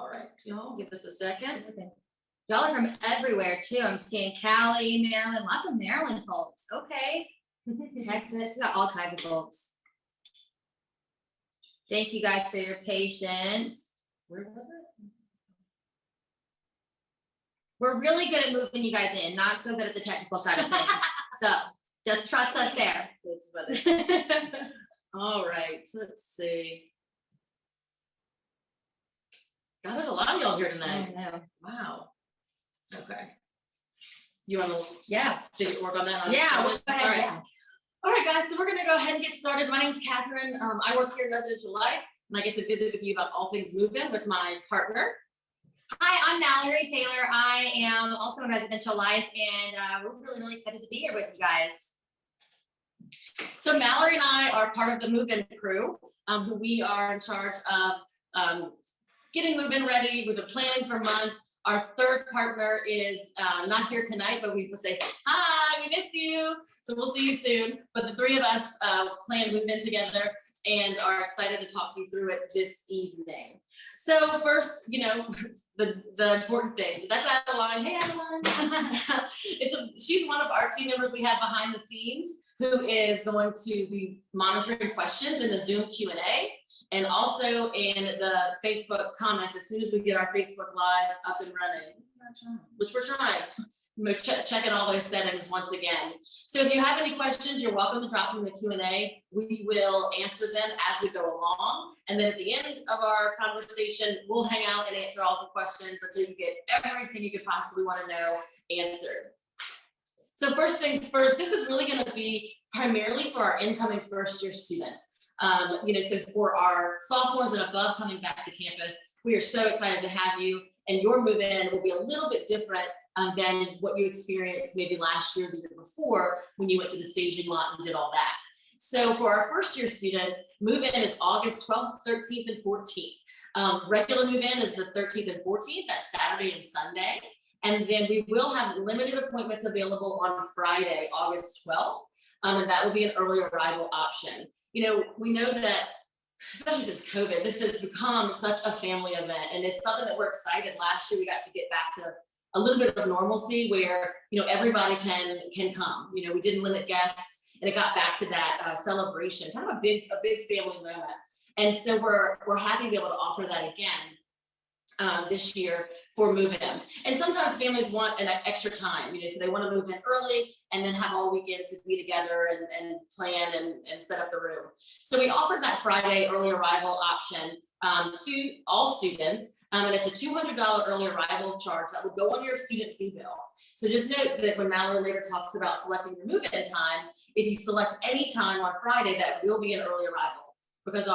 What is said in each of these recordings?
All right, y'all, give us a second. Okay. Y'all are from everywhere too. I'm seeing Cali, Maryland, lots of Maryland folks. Okay. Texas, we got all kinds of folks. Thank you guys for your patience. Where was it? We're really good at moving you guys in, not so good at the technical side of things. So just trust us there. That's funny. All right, so let's see. God, there's a lot of y'all here tonight. I know. Wow. Okay. You want to Yeah. work on that? Yeah, we'll go ahead. All right. Yeah. All right, guys, so we're gonna go ahead and get started. My name is Catherine. I work here in Residential Life, and I get to visit with you about all things move-in with my partner. Hi, I'm Mallory Taylor. I am also in Residential Life, and we're really excited to be here with you guys. So Mallory and I are part of the move-in crew, who we are in charge of getting move-in ready. We've been planning for months. Our third partner is not here tonight, but we will say, hi, we miss you. So we'll see you soon. But the three of us plan move-in together and are excited to talk you through it this evening. So first, you know, the important things. So that's Adeline. Hey, Adeline. She's one of our team members we have behind the scenes who is going to be monitoring questions in the Zoom Q&A. And also in the Facebook comments, as soon as we get our Facebook Live up and running, which we're trying, we're checking all those settings once again. So if you have any questions, you're welcome to drop them in the Q&A. We will answer them as we go along. And then at the end of our conversation, we'll hang out and answer all the questions until you get everything you could possibly want to know answered. So first things first, this is really going to be primarily for our incoming first-year students. You know, so for our sophomores and above coming back to campus, we are so excited to have you, and your move-in will be a little bit different than what you experienced maybe last year, the year before, when you went to the staging lot and did all that. So for our first-year students, move-in is August 12th, 13th, and 14th. Regular move-in is the 13th and 14th, that's Saturday and Sunday. And then we will have limited appointments available on Friday, August 12th, and that will be an early arrival option. You know, we know that, especially since COVID, this has become such a family event, and it's something that we're excited. Last year, we got to get back to a little bit of normalcy where, you know, everybody can come. You know, we didn't limit guests, and it got back to that celebration, kind of a big family moment. And so we're happy to be able to offer that again this year for move-in. And sometimes families want an extra time, you know, so they want to move in early and then have all weekend to be together and plan and set up the room. So we offered that Friday early arrival option to all students, and it's a $200 early arrival charge that will go on your student fee bill. So just note that when Mallory later talks about selecting your move-in time, if you select any time on Friday, that will be an early arrival, because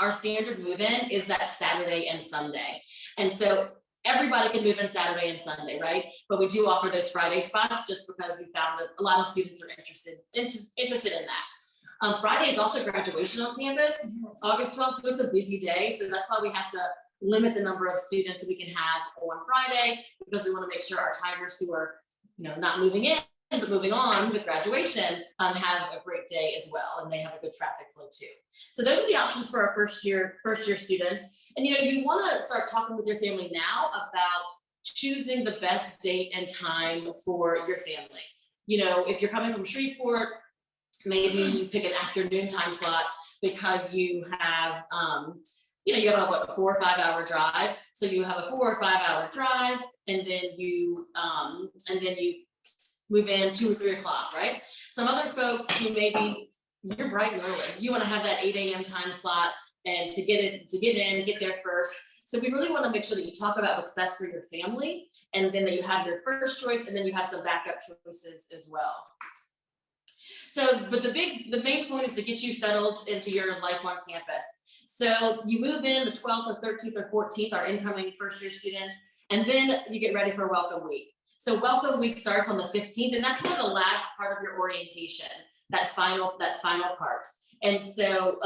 our standard move-in is that Saturday and Sunday. And so everybody can move in Saturday and Sunday, right? But we do offer those Friday spots just because we found that a lot of students are interested in that. Friday is also graduation on campus, yes. August 12th, so it's a busy day. So that's why we have to limit the number of students we can have on Friday, because we want to make sure our timers who are, you know, not moving in, but moving on with graduation have a great day as well, and they have a good traffic flow too. So those are the options for our first year students. And you know, you want to start talking with your family now about choosing the best date and time for your family. You know, if you're coming from Shreveport, maybe you pick an afternoon time slot because you have you know, you have a 4 or 5 hour drive. So you have a 4 or 5 hour drive, and then you move in 2 or 3 o'clock, right? Some other folks who maybe you're bright and early. You want to have that 8 a.m. time slot and to get there first. So we really want to make sure that you talk about what's best for your family, and then that you have your first choice, and then you have some backup choices as well. So, but the main point is to get you settled into your life on campus. So you move in the 12th or 13th or 14th, our incoming first year students, and then you get ready for welcome week. So welcome week starts on the 15th, and that's kind of the last part of your orientation, that final part. And so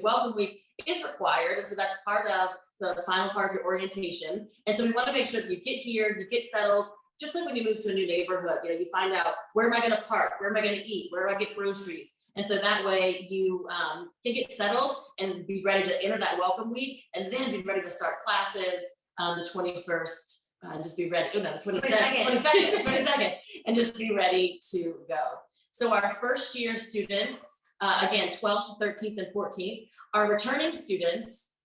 welcome week is required, and so that's part of the final part of your orientation. And so we want to make sure that you get here, you get settled, just like when you move to a new neighborhood. You know, you find out, where am I going to park? Where am I going to eat? Where do I get groceries? And so that way you can get settled and be ready to enter that welcome week, and then be ready to start classes the 21st. Just be ready. Oh no, the 22nd, and just be ready to go. So our first year students, again, 12th, 13th, and 14th, are returning students,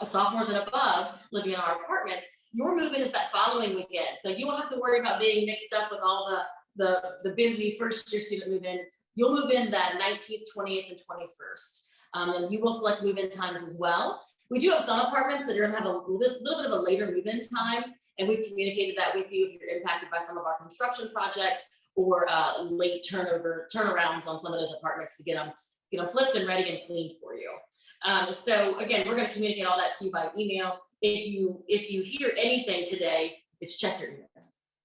sophomores and above, living in our apartments. Your move-in is that following weekend, so you won't have to worry about being mixed up with all the busy first year student move-in. You'll move in that 19th, 20th, and 21st, and you will select move-in times as well. We do have some apartments that are gonna have a little bit of a later move-in time, and we've communicated that with you if you're impacted by some of our construction projects or late turnarounds on some of those apartments to get them flipped and ready and cleaned for you. So again, we're going to communicate all that to you by email. If you hear anything today, it's check your email.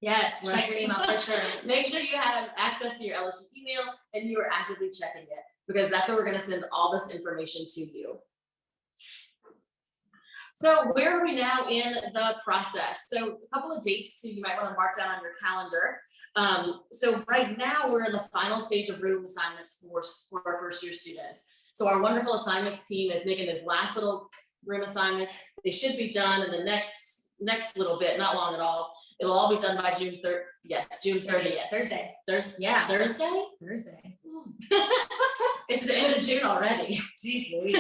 Yes, check your email for sure. Make sure you have access to your LSU email and you are actively checking it, because that's where we're going to send all this information to you. So where are we now in the process? So a couple of dates too, you might want to mark down on your calendar. So right now we're in the final stage of room assignments for our first year students. So our wonderful assignments team is making those last little room assignments. They should be done in the next little bit, not long at all. It'll all be done by June 3rd. Yes, June 30th. Thursday. Yeah. Thursday? Thursday. It's the end of June already. Jeez Louise.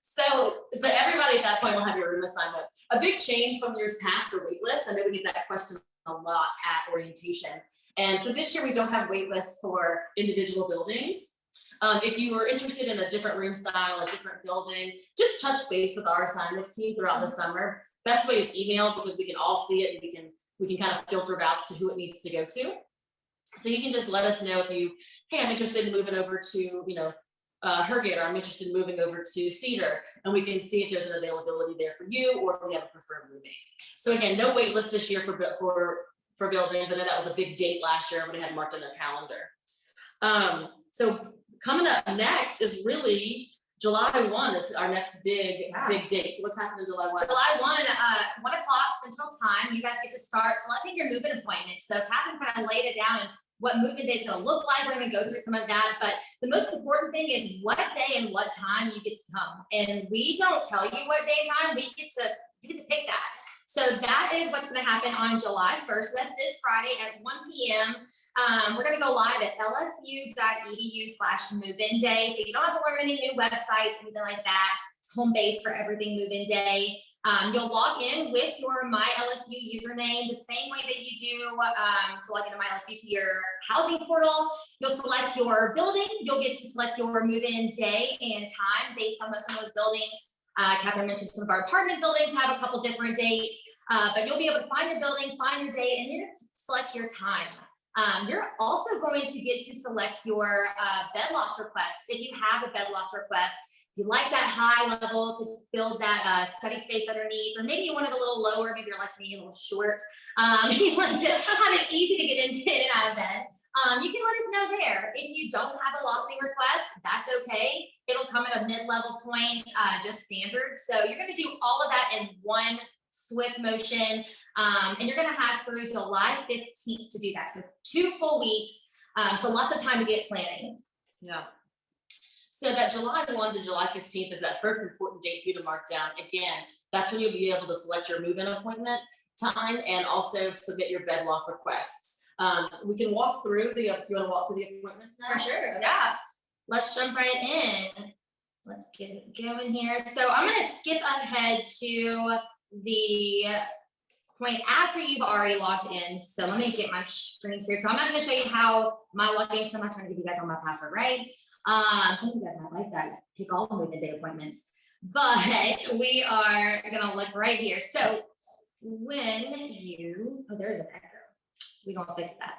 So everybody at that point will have your room assignment. A big change from years past are wait lists. I know we get that question a lot at orientation. And so this year we don't have wait lists for individual buildings. If you were interested in a different room style, a different building, just touch base with our assignments team throughout the summer. Best way is email, because we can all see it and we can kind of filter it out to who it needs to go to. So you can just let us know if you, hey, I'm interested in moving over to, Hergate, or I'm interested in moving over to Cedar, and we can see if there's an availability there for you, or if we have a preferred moving. So again, no wait list this year for buildings. I know that was a big date last year. Everybody had marked on their calendar. So coming up next is really July 1 is our next big date. So what's happening July 1? July 1, 1 o'clock Central Time. You guys get to start selecting your move-in appointment. So Catherine kind of laid it down and what move-in day is going to look like. We're going to go through some of that, but the most important thing is what day and what time you get to come. And we don't tell you what day and time. You get to pick that. So that is what's going to happen on July 1st. So that's this Friday at 1 p.m. We're going to go live at lsu.edu/move-in day. So you don't have to learn any new websites, anything like that. It's home base for everything move-in day. You'll log in with your My LSU username the same way that you do to log into My LSU to your housing portal. You'll select your building. You'll get to select your move-in day and time based on some of those buildings. Catherine mentioned some of our apartment buildings have a couple different dates, but you'll be able to find your building, find your date, and then select your time. You're also going to get to select your bed loft requests. If you have a bed loft request, if you like that high level to build that study space underneath, or maybe you want it a little lower, maybe you're like me, a little short, you want to have it easy to get in and out of bed, you can let us know there. If you don't have a lofting request, that's okay. It'll come at a mid-level point, just standard. So you're going to do all of that in one swift motion, and you're going to have through July 15th to do that. So 2 full weeks, so lots of time to get planning. Yeah. So that July 1 to July 15th is that first important date for you to mark down. Again, that's when you'll be able to select your move-in appointment time and also submit your bed loft requests. We can walk through you want to walk through the appointments now? For sure, yeah. Let's jump right in. Let's get it going here. So I'm going to skip ahead to the point after you've already logged in. So let me get my screens here. So I'm not going to show you how my login, because I'm not trying to give you guys all my password, right? Some of you guys might like that. Pick all the move-in day appointments. But we are going to look right here. So when you, oh, there's an echo. We're going to fix that.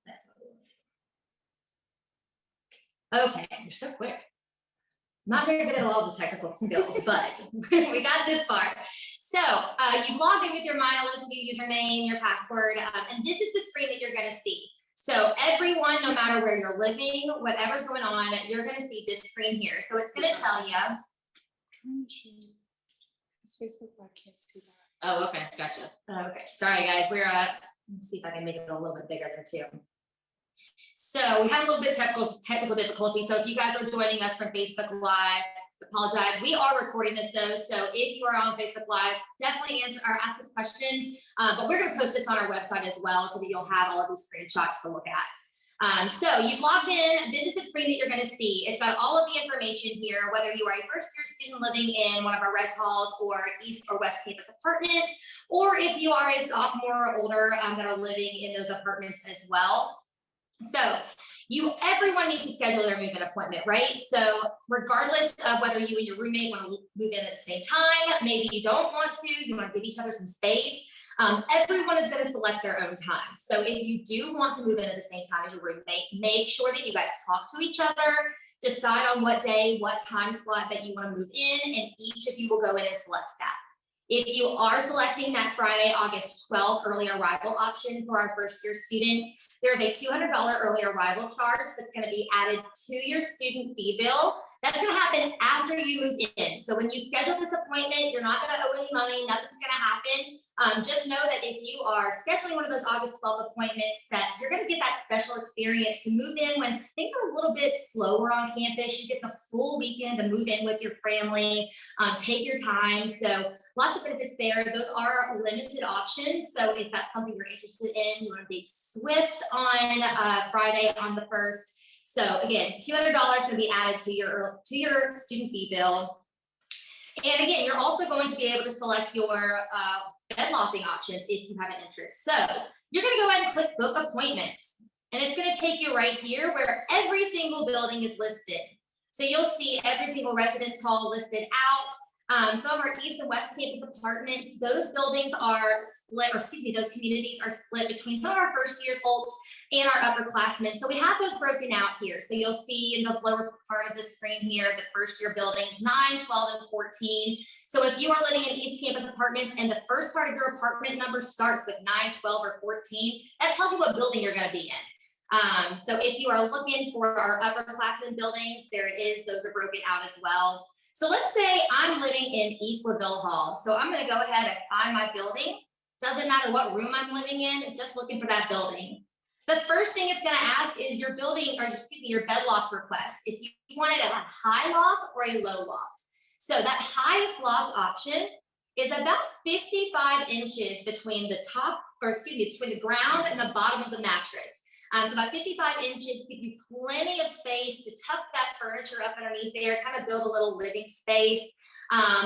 That's what we want to do. Okay, You're so quick. not very good at all the technical skills, but we got this far. So you logged in with your My LSU username, your password, and this is the screen that you're going to see. So everyone, no matter where you're living, whatever's going on, you're going to see this screen here. So it's going to tell you. This Facebook Live can't see that. Oh, okay, gotcha. Okay, sorry guys, we're let's see if I can make it a little bit bigger here too. So we had a little bit of technical difficulty. So if you guys are joining us from Facebook Live, apologize. We are recording this though, so if you are on Facebook Live, definitely answer or ask us questions. But we're going to post this on our website as well, so that you'll have all of these screenshots to look at. So you've logged in. This is the screen that you're going to see. It's got all of the information here, whether you are a first-year student living in one of our res halls or East or West Campus apartments, or if you are a sophomore or older that are living in those apartments as well. So everyone needs to schedule their move-in appointment, right? So regardless of whether you and your roommate want to move in at the same time, maybe you don't want to, you want to give each other some space. Everyone is going to select their own time. So if you do want to move in at the same time as your roommate, make sure that you guys talk to each other, decide on what day, what time slot that you want to move in, and each of you will go in and select that. If you are selecting that Friday, August 12th early arrival option for our first year students, there's a $200 early arrival charge that's going to be added to your student fee bill. That's going to happen after you move in. So when you schedule this appointment, you're not going to owe any money. Nothing's going to happen. Just know that if you are scheduling one of those August 12th appointments, that you're going to get that special experience to move in when things are a little bit slower on campus. You get the full weekend to move in with your family, take your time. So lots of benefits there. Those are limited options. So if that's something you're interested in, you want to be swift on Friday on the 1st. So again, $200 going to be added to your student fee bill. And again, you're also going to be able to select your bed lofting options if you have an interest. So you're going to go ahead and click book appointment. And it's going to take you right here where every single building is listed. So you'll see every single residence hall listed out. Some of our East and West Campus apartments, those buildings are split, or excuse me, those communities are split between some of our first year folks and our upperclassmen. So we have those broken out here. So you'll see in the lower part of the screen here, the first year buildings, 9, 12, and 14. So if you are living in East Campus apartments and the first part of your apartment number starts with 9, 12, or 14, that tells you what building you're going to be in. So if you are looking for our upperclassmen buildings, there it is. Those are broken out as well. So let's say I'm living in East LaVille Hall. So I'm going to go ahead and find my building. Doesn't matter what room I'm living in, just looking for that building. The first thing it's going to ask is your building, or excuse me, your bed loft request. If you want it at a high loft or a low loft. So that highest loft option is about 55 inches between the top, or excuse me, between the ground and the bottom of the mattress. So about 55 inches, give you plenty of space to tuck that furniture up underneath there, kind of build a little living space.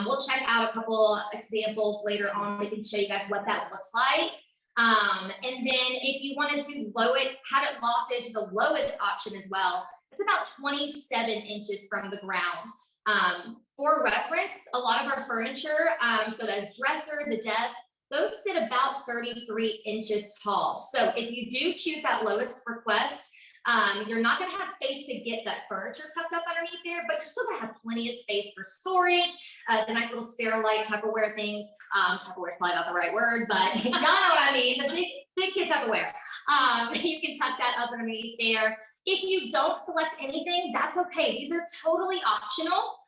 We'll check out a couple examples later on. We can show you guys what that looks like. And then if you wanted to have it lofted to the lowest option as well, it's about 27 inches from the ground. For reference, a lot of our furniture, so that's dresser, the desk, those sit about 33 inches tall. So if you do choose that lowest request, you're not going to have space to get that furniture tucked up underneath there, but you're still going to have plenty of space for storage, the nice little Sterilite Tupperware things. Tupperware is probably not the right word, but y'all know what I mean, the big kid Tupperware. You can tuck that up underneath there. If you don't select anything, that's okay. These are totally optional.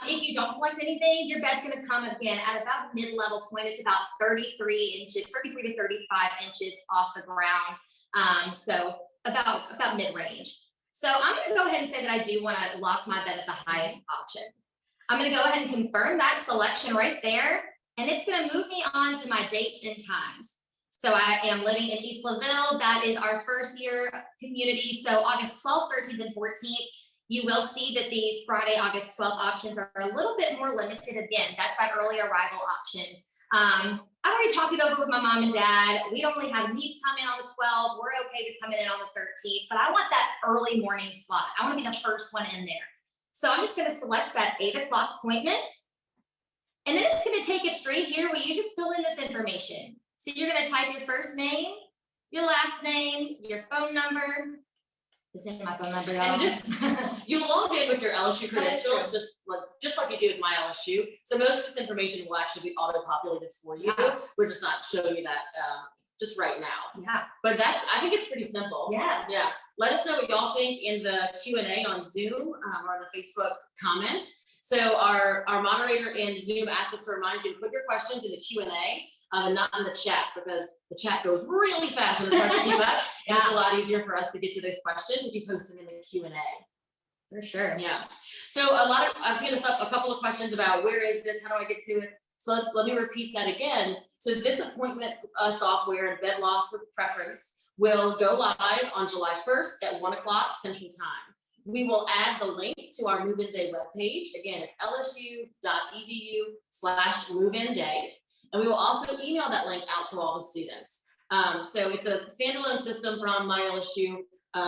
If you don't select anything, your bed's going to come again at about mid-level point. It's about 33 to 35 inches off the ground. So about mid-range. So I'm going to go ahead and say that I do want to lock my bed at the highest option. I'm going to go ahead and confirm that selection right there. And it's going to move me on to my dates and times. So I am living in East LaVille. That is our first year community. So August 12th, 13th, and 14th. You will see that these Friday, August 12th options are a little bit more limited. Again, that's that early arrival option. I've already talked it over with my mom and dad. We don't really have need to come in on the 12th. We're okay with coming in on the 13th, but I want that early morning slot. I want to be the first one in there. So I'm just going to select that 8 o'clock appointment. And then it's going to take us straight here where you just fill in this information. So you're going to type your first name, your last name, your phone number. This is my phone number, y'all. And you log in with your LSU credentials, just like you do with my LSU. So most of this information will actually be auto-populated for you. We're just not showing you that just right now. Yeah. But I think it's pretty simple. Yeah. Yeah. Let us know what y'all think in the Q&A on Zoom or in the Facebook comments. So our moderator in Zoom asked us to remind you to put your questions in the Q&A. and not in the chat, because the chat goes really fast and it's hard to keep up. And it's a lot easier for us to get to those questions if you post them in the Q&A. For sure. Yeah. So I was going to stop a couple of questions about where is this? How do I get to it? So let me repeat that again. So this appointment software and bed loss with preference will go live on July 1st at 1 o'clock Central Time. We will add the link to our move-in day webpage. Again, it's lsu.edu/move-in day. And we will also email that link out to all the students. So it's a standalone system from my LSU,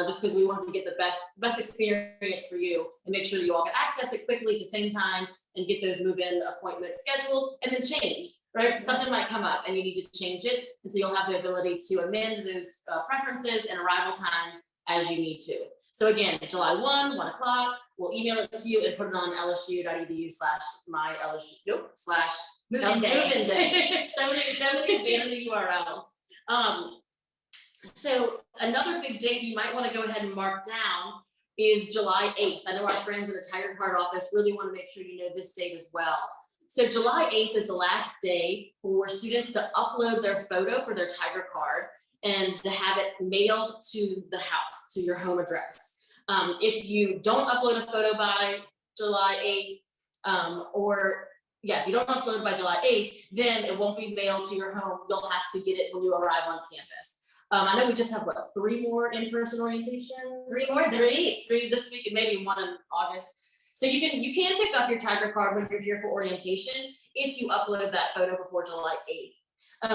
just because we wanted to get the best experience for you and make sure you all can access it quickly at the same time and get those move-in appointments scheduled and then changed, right? Something might come up and you need to change it. And so you'll have the ability to amend those preferences and arrival times as you need to. So again, July 1 o'clock, we'll email it to you and put it on lsu.edu/my/move-in day. So many vanity URLs. So another big date you might want to go ahead and mark down is July 8th. I know our friends in the Tiger Card office really want to make sure you know this date as well. So July 8th is the last day for students to upload their photo for their Tiger Card and to have it mailed to the house, to your home address. If you don't upload a photo by July 8th, if you don't upload by July 8th, then it won't be mailed to your home. You'll have to get it when you arrive on campus. I know we just have 3 more in-person orientations. 3 more this week. 3 this week, and maybe 1 in August. So you can pick up your Tiger Card when you're here for orientation if you upload that photo before July 8th.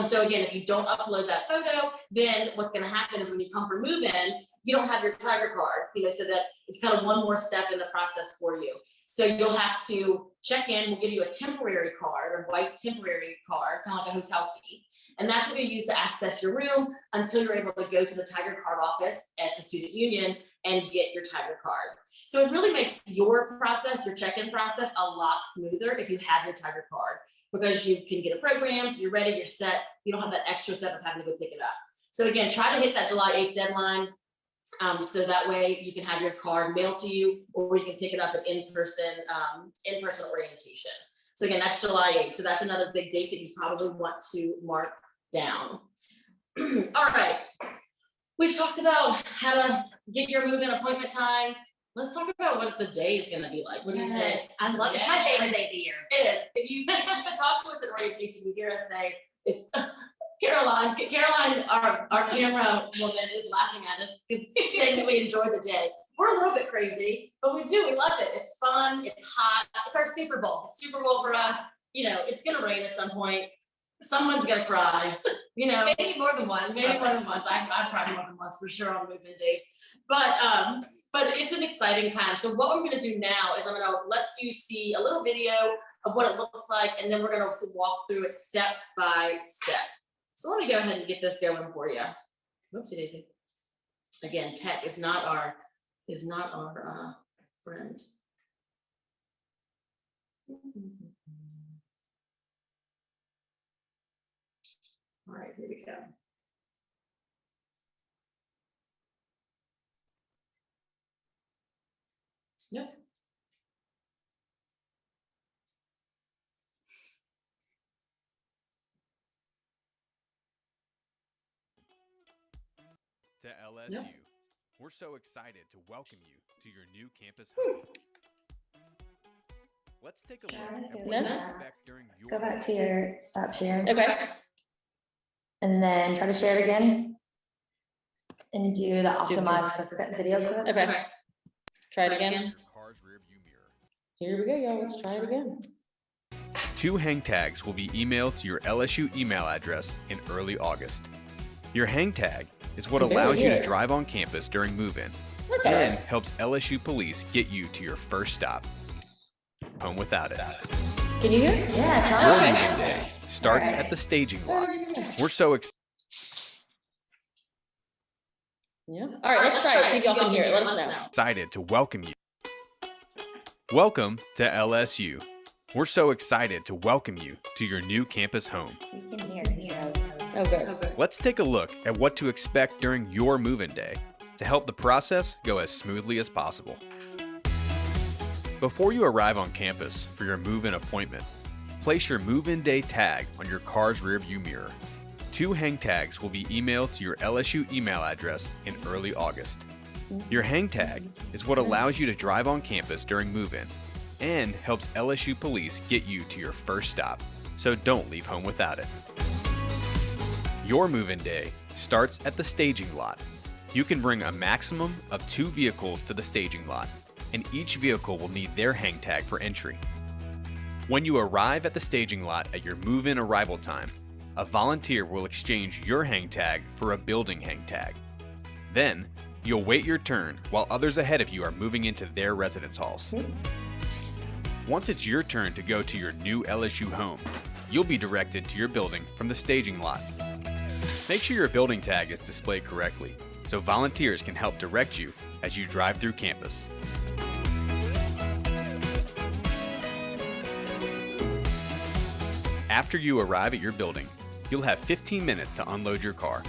So again, if you don't upload that photo, then what's going to happen is when you come for move-in, you don't have your Tiger Card, so that it's kind of one more step in the process for you. So you'll have to check in. We'll give you a temporary card, a white temporary card, kind of like a hotel key. And that's what you use to access your room until you're able to go to the Tiger Card office at the student union and get your Tiger Card. So it really makes your process, your check-in process, a lot smoother if you have your Tiger Card, because you can get it programmed, you're ready, you're set. You don't have that extra step of having to go pick it up. So again, try to hit that July 8th deadline. So that way you can have your card mailed to you, or you can pick it up at in-person orientation. So again, that's July 8th. So that's another big date that you probably want to mark down. All right. We've talked about how to get your move-in appointment time. Let's talk about what the day is going to be like. What do you think? I love it. It's my favorite day of the year. It is. If you talk to us at orientation, you hear us say it's Caroline, our camera woman is laughing at us because saying that we enjoy the day. We're a little bit crazy, but we do. We love it. It's fun. It's hot. It's our Super Bowl. It's Super Bowl for us. It's going to rain at some point. Someone's going to cry. Maybe more than one. Maybe more than once. I've tried more than once for sure on the move-in days. But it's an exciting time. So what I'm going to do now is I'm going to let you see a little video of what it looks like, and then we're going to walk through it step by step. So let me go ahead and get this going for you. Whoopsie daisy. Again, tech is not our friend. All right, here we go. Yep. To LSU, Yep. We're so excited to welcome you to your new campus home. Let's take a look at what to expect during your Go back to your stop sharing. Okay. And then try to share it again. And do the optimize for set video clip. Okay. Try it again. your car's rear view mirror. Here we go, y'all. Let's try it again. 2 hang tags will be emailed to your LSU email address in early August. Your hang tag is what Okay, allows you to yeah. drive on campus during move-in That's and alright. helps LSU police get you to your first stop. Home without it. Can you hear? Yeah, Your try it. move-in day starts at the staging lot. We're so excited. Yeah. All right, let's try it. See if y'all can hear it. Let us know. Excited to welcome you. Welcome to LSU. We're so excited to welcome you to your new campus home. You can hear it. Okay. Let's take a look at what to expect during your move-in day to help the process go as smoothly as possible. Before you arrive on campus for your move-in appointment, place your move-in day tag on your car's rearview mirror. 2 hang tags will be emailed to your LSU email address in early August. Your hang tag is what allows you to drive on campus during move-in and helps LSU police get you to your first stop, so don't leave home without it. Your move-in day starts at the staging lot. You can bring a maximum of 2 vehicles to the staging lot, and each vehicle will need their hang tag for entry. When you arrive at the staging lot at your move-in arrival time, a volunteer will exchange your hang tag for a building hang tag. Then, you'll wait your turn while others ahead of you are moving into their residence halls. Once it's your turn to go to your new LSU home, you'll be directed to your building from the staging lot. Make sure your building tag is displayed correctly, so volunteers can help direct you as you drive through campus. After you arrive at your building, you'll have 15 minutes to unload your car.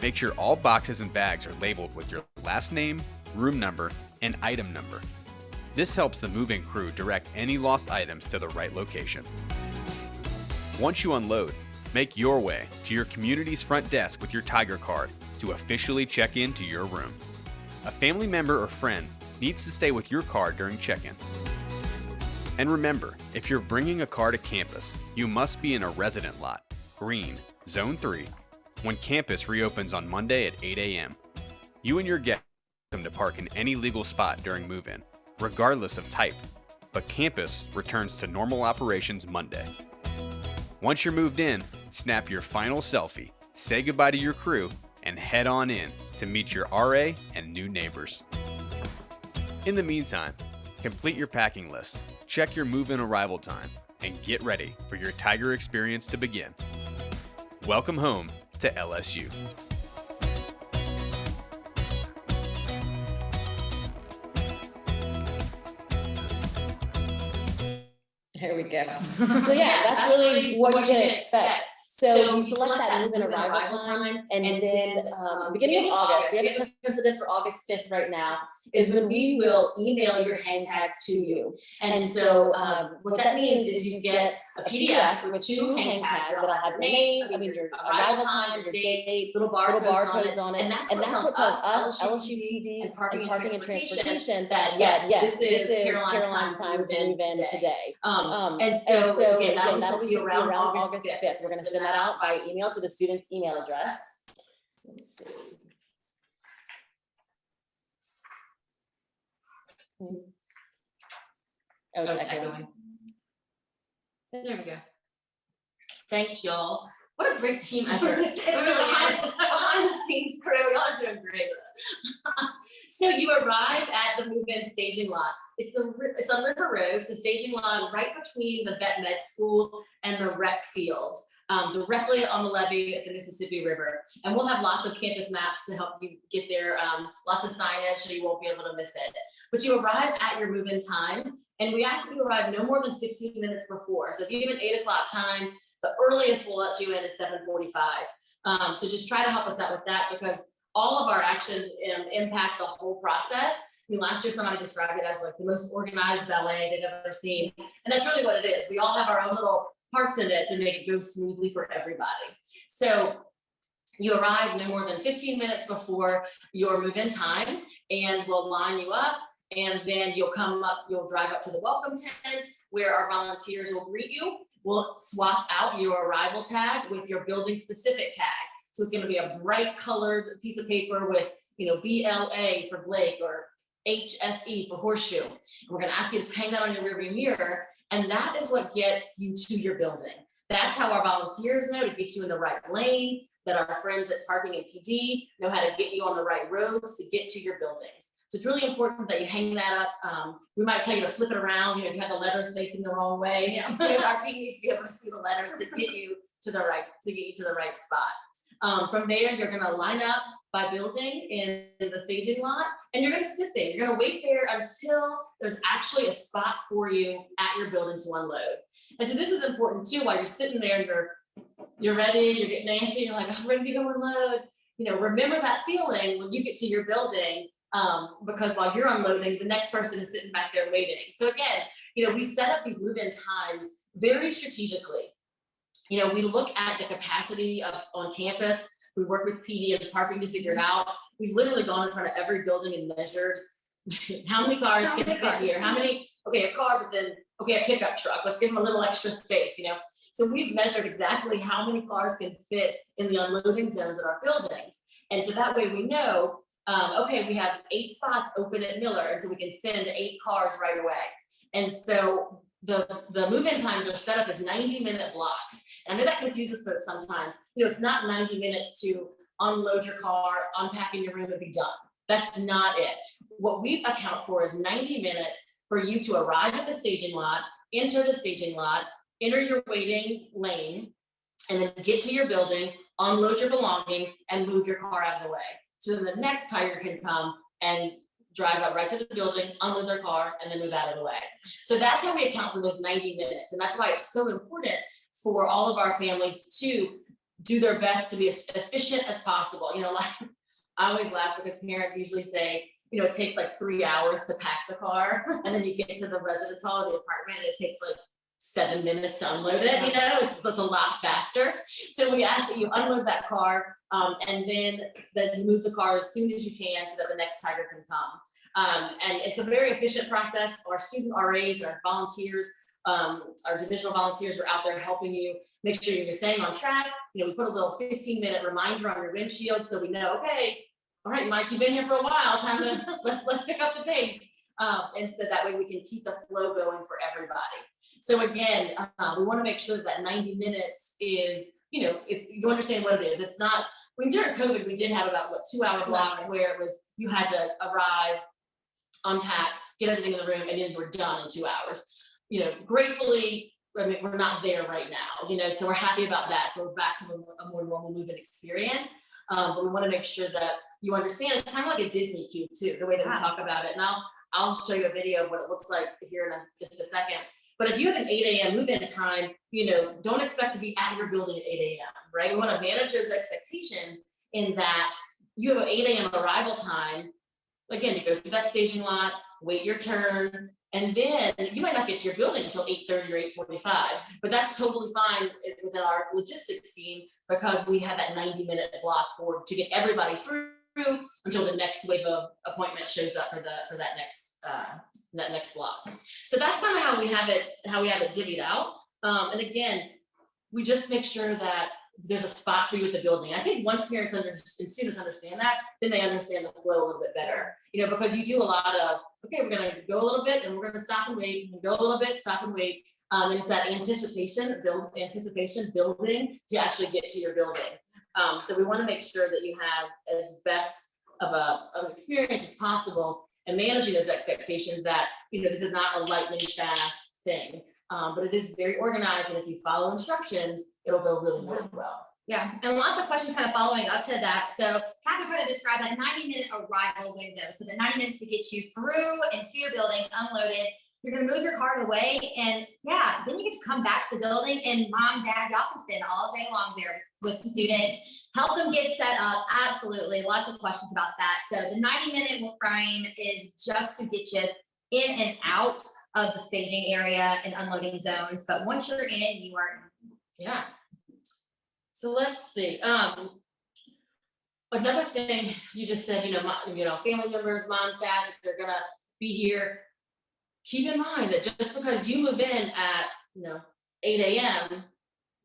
Make sure all boxes and bags are labeled with your last name, room number, and item number. This helps the move-in crew direct any lost items to the right location. Once you unload, make your way to your community's front desk with your Tiger card to officially check in to your room. A family member or friend needs to stay with your car during check-in. And remember, if you're bringing a car to campus, you must be in a resident lot, green, zone 3, when campus reopens on Monday at 8 a.m. You and your guests are welcome to park in any legal spot during move-in, regardless of type, but campus returns to normal operations Monday. Once you're moved in, snap your final selfie, say goodbye to your crew, and head on in to meet your RA and new neighbors. In the meantime, complete your packing list, check your move-in arrival time, and get ready for your Tiger experience to begin. Welcome home to LSU. There we go. So yeah, that's really what you can expect. So you select that move-in arrival time, and then beginning of August, we have it penciled for August 5th right now, is when we will email your hang tags to you. And so what that means is you get a PDF with 2 hang tags that'll have your name, your arrival time, your date, little barcodes on it, and that's what tells us, LSU PD, and Parking and Transportation, that yes, this is Caroline's time to move in today. And so again, that'll be around August 5th. We're going to send that out by email to the student's email address. Let's see. Oh, it's echoing. There we go. Thanks, y'all. What a great team effort. Behind the scenes crew, y'all are doing great. So you arrive at the move-in staging lot. It's on River Road. It's a staging lot right between the vet med school and the rec fields, directly on the levee at the Mississippi River. And we'll have lots of campus maps to help you get there, lots of signage so you won't be able to miss it. But you arrive at your move-in time, and we ask that you arrive no more than 15 minutes before. So if you give an 8 o'clock time, the earliest we'll let you in is 7:45. So just try to help us out with that, because all of our actions impact the whole process. I mean, last year somebody described it as like the most organized ballet they've ever seen. And that's really what it is. We all have our own little parts in it to make it go smoothly for everybody. So you arrive no more than 15 minutes before your move-in time, and we'll line you up, and then you'll drive up to the welcome tent where our volunteers will greet you. We'll swap out your arrival tag with your building specific tag. So it's going to be a bright colored piece of paper with, BLA for Blake or HSE for Horseshoe. And we're going to ask you to hang that on your rearview mirror. And that is what gets you to your building. That's how our volunteers know to get you in the right lane, that our friends at Parking and PD know how to get you on the right roads to get to your buildings. So it's really important that you hang that up. We might tell you to flip it around, if you have the letters facing the wrong way, because our team needs to be able to see the letters to get you to the right spot. From there, you're going to line up by building in the staging lot, and you're going to sit there. You're going to wait there until there's actually a spot for you at your building to unload. And so this is important too. While you're sitting there, you're ready, you're getting antsy, you're like, I'm ready to go unload. Remember that feeling when you get to your building, because while you're unloading, the next person is sitting back there waiting. So again, we set up these move-in times very strategically. We look at the capacity on campus. We work with PD and parking to figure it out. We've literally gone in front of every building and measured how many cars can fit here, how many, a car, but then, a pickup truck, let's give them a little extra space, So we've measured exactly how many cars can fit in the unloading zones at our buildings. And so that way we know, we have 8 spots open at Miller, and so we can send 8 cars right away. And so the move-in times are set up as 90-minute blocks. And I know that confuses folks sometimes. It's not 90 minutes to unload your car, unpack in your room, and be done. That's not it. What we account for is 90 minutes for you to arrive at the staging lot, enter the staging lot, enter your waiting lane, and then get to your building, unload your belongings, and move your car out of the way. So then the next tire can come and drive up right to the building, unload their car, and then move out of the way. So that's how we account for those 90 minutes. And that's why it's so important for all of our families to do their best to be as efficient as possible. I always laugh because parents usually say, it takes like 3 hours to pack the car, and then you get to the residence hall of the apartment, and it takes like 7 minutes to unload it. It's a lot faster. So we ask that you unload that car, and then you move the car as soon as you can so that the next tiger can come. And it's a very efficient process. Our student RAs and our volunteers, our divisional volunteers are out there helping you make sure you're staying on track. We put a little 15-minute reminder on your windshield so we know, okay, all right, Mike, you've been here for a while. Time to let's pick up the pace. And so that way we can keep the flow going for everybody. So again, we want to make sure that 90 minutes is, if you understand what it is. It's not, during COVID, we did have about 2-hour blocks where it was, you had to arrive, unpack, get everything in the room, and then we're done in 2 hours. Gratefully, we're not there right now, so we're happy about that. So we're back to a more normal move-in experience. But we want to make sure that you understand it's kind of like a Disney cube too, the way that we talk about it. And I'll show you a video of what it looks like here in just a second. But if you have an 8 a.m. move-in time, don't expect to be at your building at 8 a.m., right? We want to manage those expectations in that you have an 8 a.m. arrival time, again, to go through that staging lot, wait your turn, and then you might not get to your building until 8:30 or 8:45, but that's totally fine within our logistics scheme because we have that 90-minute block to get everybody through until the next wave of appointment shows up for that next block. So that's kind of how we have it divvied out. And again, we just make sure that there's a spot for you at the building. I think once parents and students understand that, then they understand the flow a little bit better. Because you do a lot of, okay, we're gonna go a little bit and we're gonna stop and wait, and go a little bit, stop and wait. And it's that anticipation building to actually get to your building. So we want to make sure that you have as best of an experience as possible and managing those expectations that, this is not a lightning fast thing, but it is very organized. And if you follow instructions, it'll go really, really well. Yeah, and lots of questions kind of following up to that. So Kathy tried to describe that 90-minute arrival window. So the 90 minutes to get you through into your building, unloaded. You're gonna move your cart away, and then you get to come back to the building, and mom, dad, y'all can spend all day long there with students, help them get set up. Absolutely, lots of questions about that. So the 90-minute frame is just to get you in and out of the staging area and unloading zones. But once you're in, you are. Yeah. So let's see. Another thing you just said, family members, moms, dads, if they're gonna be here. Keep in mind that just because you move in at 8 a.m.,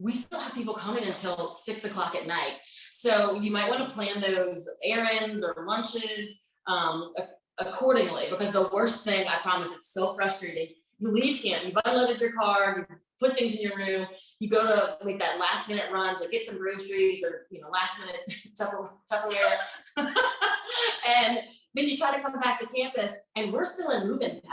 we still have people coming until 6 o'clock at night. So you might want to plan those errands or lunches accordingly, because the worst thing, I promise, it's so frustrating. You leave camp, you've unloaded your car, you put things in your room, you go to make that last minute run to get some groceries or last minute Tupperware, and then you try to come back to campus and we're still in move-in patterns.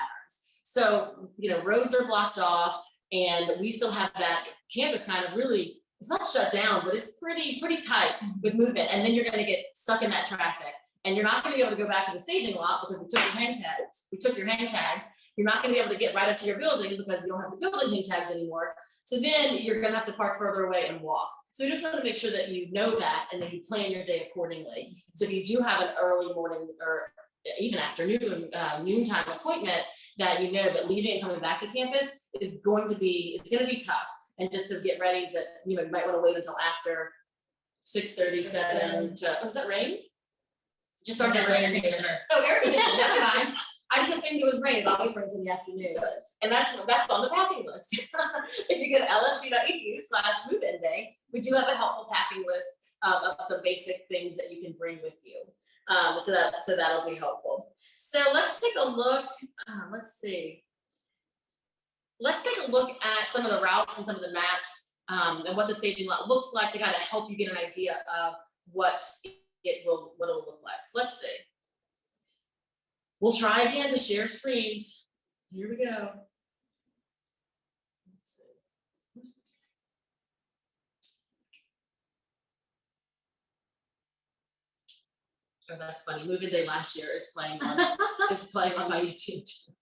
So, roads are blocked off and we still have that campus kind of really, it's not shut down, but it's pretty tight with movement. And then you're going to get stuck in that traffic and you're not going to be able to go back to the staging lot because we took your hang tags. You're not going to be able to get right up to your building because you don't have the building hang tags anymore. So then you're going to have to park further away and walk. So you just want to make sure that you know that and then you plan your day accordingly. So if you do have an early morning or even afternoon, noontime appointment, that you know that leaving and coming back to campus is going to be tough. And just to get ready that, you know, you might want to wait until after 6:37 to, oh, is that rain? Just start that That's air air conditioner. Oh, air conditioner, never mind. I just assumed it was rain, it always rains in the afternoon. And that's on the packing list. If you go to lsu.edu/move-in day, we do have a helpful packing list of some basic things that you can bring with you. So that'll be helpful. So let's take a look, let's see. Let's take a look at some of the routes and some of the maps, and what the staging lot looks like to kind of help you get an idea of what it will look like. So let's see. We'll try again to share screens. Here we go. Let's see. Oh, that's funny. Move-in day last year is playing on my YouTube channel.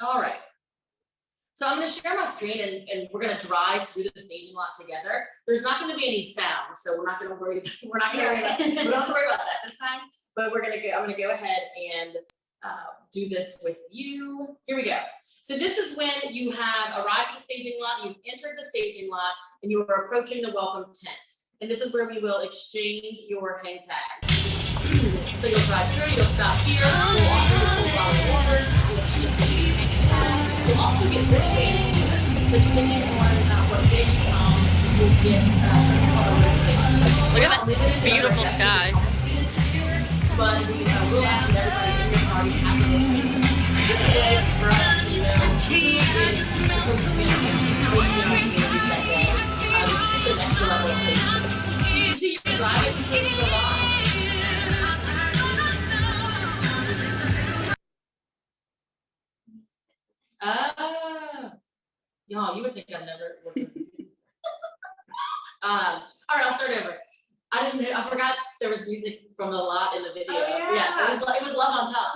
All right. So I'm going to share my screen and we're going to drive through the staging lot together. There's not going to be any sound, so we're not going to worry. We don't have to worry about that this time. But I'm going to go ahead and do this with you. Here we go. So this is when you have arrived at the staging lot, you've entered the staging lot, and you are approaching the welcome tent. And this is where we will exchange your hang tags. So you'll drive through, you'll stop here, we'll offer you a full bottle of water, you'll exchange your hang tag. You'll also get wristbands here. So depending on what day you come, you'll get some color wristbands. Look at that beautiful sky. But we will ask that everybody in your party has a wristband. Just a way for us to know who is supposed to be in that day. Just an extra level of safety. So you can see you're driving through the lot. Y'all, you would think I've never worked with you. All right, I'll start over. I forgot there was music from the lot in the video. Oh, yeah. It was Love on Top.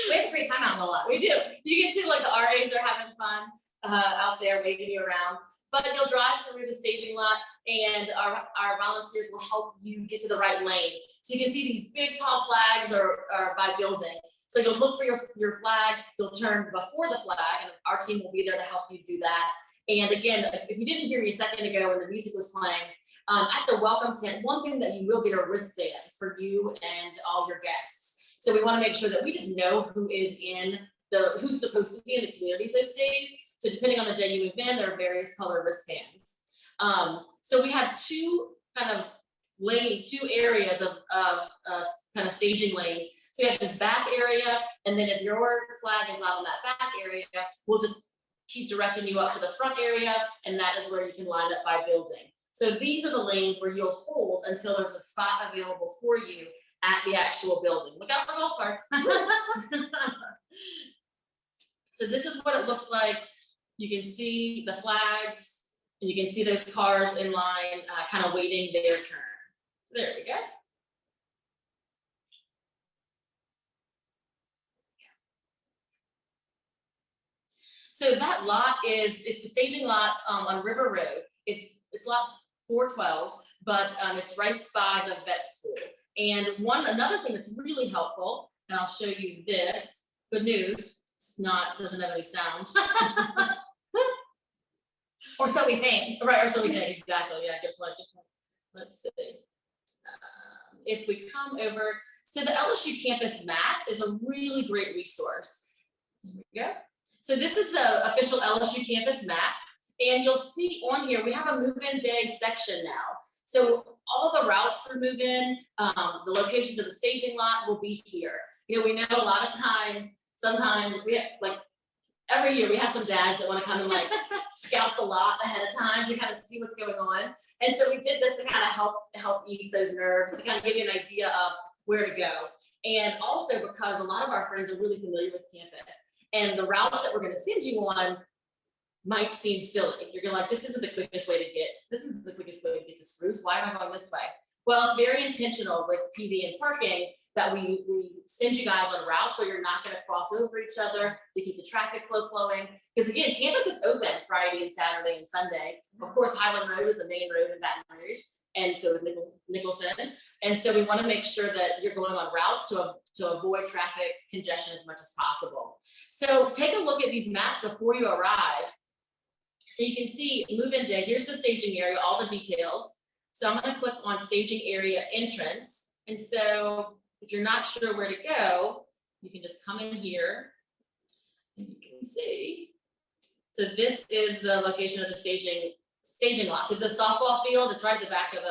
We have a great time out in the lot. We do. You can see like the RAs are having fun out there waving you around. But you'll drive through the staging lot and our volunteers will help you get to the right lane. So you can see these big tall flags are by building. So you'll look for your flag, you'll turn before the flag, and our team will be there to help you do that. And again, if you didn't hear me a second ago when the music was playing, at the welcome tent, one thing that you will get are wristbands for you and all your guests. So we want to make sure that we just know who's supposed to be in the communities those days. So depending on the day you move in, there are various color wristbands. So we have two areas of kind of staging lanes. So you have this back area, and then if your flag is not on that back area, we'll just keep directing you up to the front area, and that is where you can line up by building. So these are the lanes where you'll hold until there's a spot available for you at the actual building. Look out for golf carts. So this is what it looks like. You can see the flags, and you can see those cars in line, kind of waiting their turn. So there we go. So that lot it's the staging lot on River Road. It's lot 412, but it's right by the vet school. And another thing that's really helpful, and I'll show you this. Good news, doesn't have any sound. Or so we think. Right, or so we think, exactly. Yeah, good point. Let's see. If we come over, so the LSU Campus Map is a really great resource. Here we go. So this is the official LSU Campus Map, and you'll see on here, we have a move-in day section now. So all the routes for move-in, the locations of the staging lot will be here. You know, we know a lot of times, sometimes we have, like, every year we have some dads that want to come and like scout the lot ahead of time to kind of see what's going on. And so we did this to kind of help ease those nerves, to kind of give you an idea of where to go. And also because a lot of our friends are really familiar with campus, and the routes that we're going to send you on might seem silly. You're going to like, this isn't the quickest way to get to Spruce. Why am I going this way? Well, it's very intentional with PD and parking that we send you guys on routes where you're not gonna cross over each other to keep the traffic flow flowing. Because again, campus is open Friday and Saturday and Sunday. Of course, Highland Road is a main road in Baton Rouge, and so is Nicholson. And so we wanna make sure that you're going on routes to avoid traffic congestion as much as possible. So take a look at these maps before you arrive. So you can see move-in day, here's the staging area, all the details. So I'm gonna click on staging area entrance. And so if you're not sure where to go, you can just come in here and you can see. So this is the location of the staging lot. So the softball field, it's right at the back of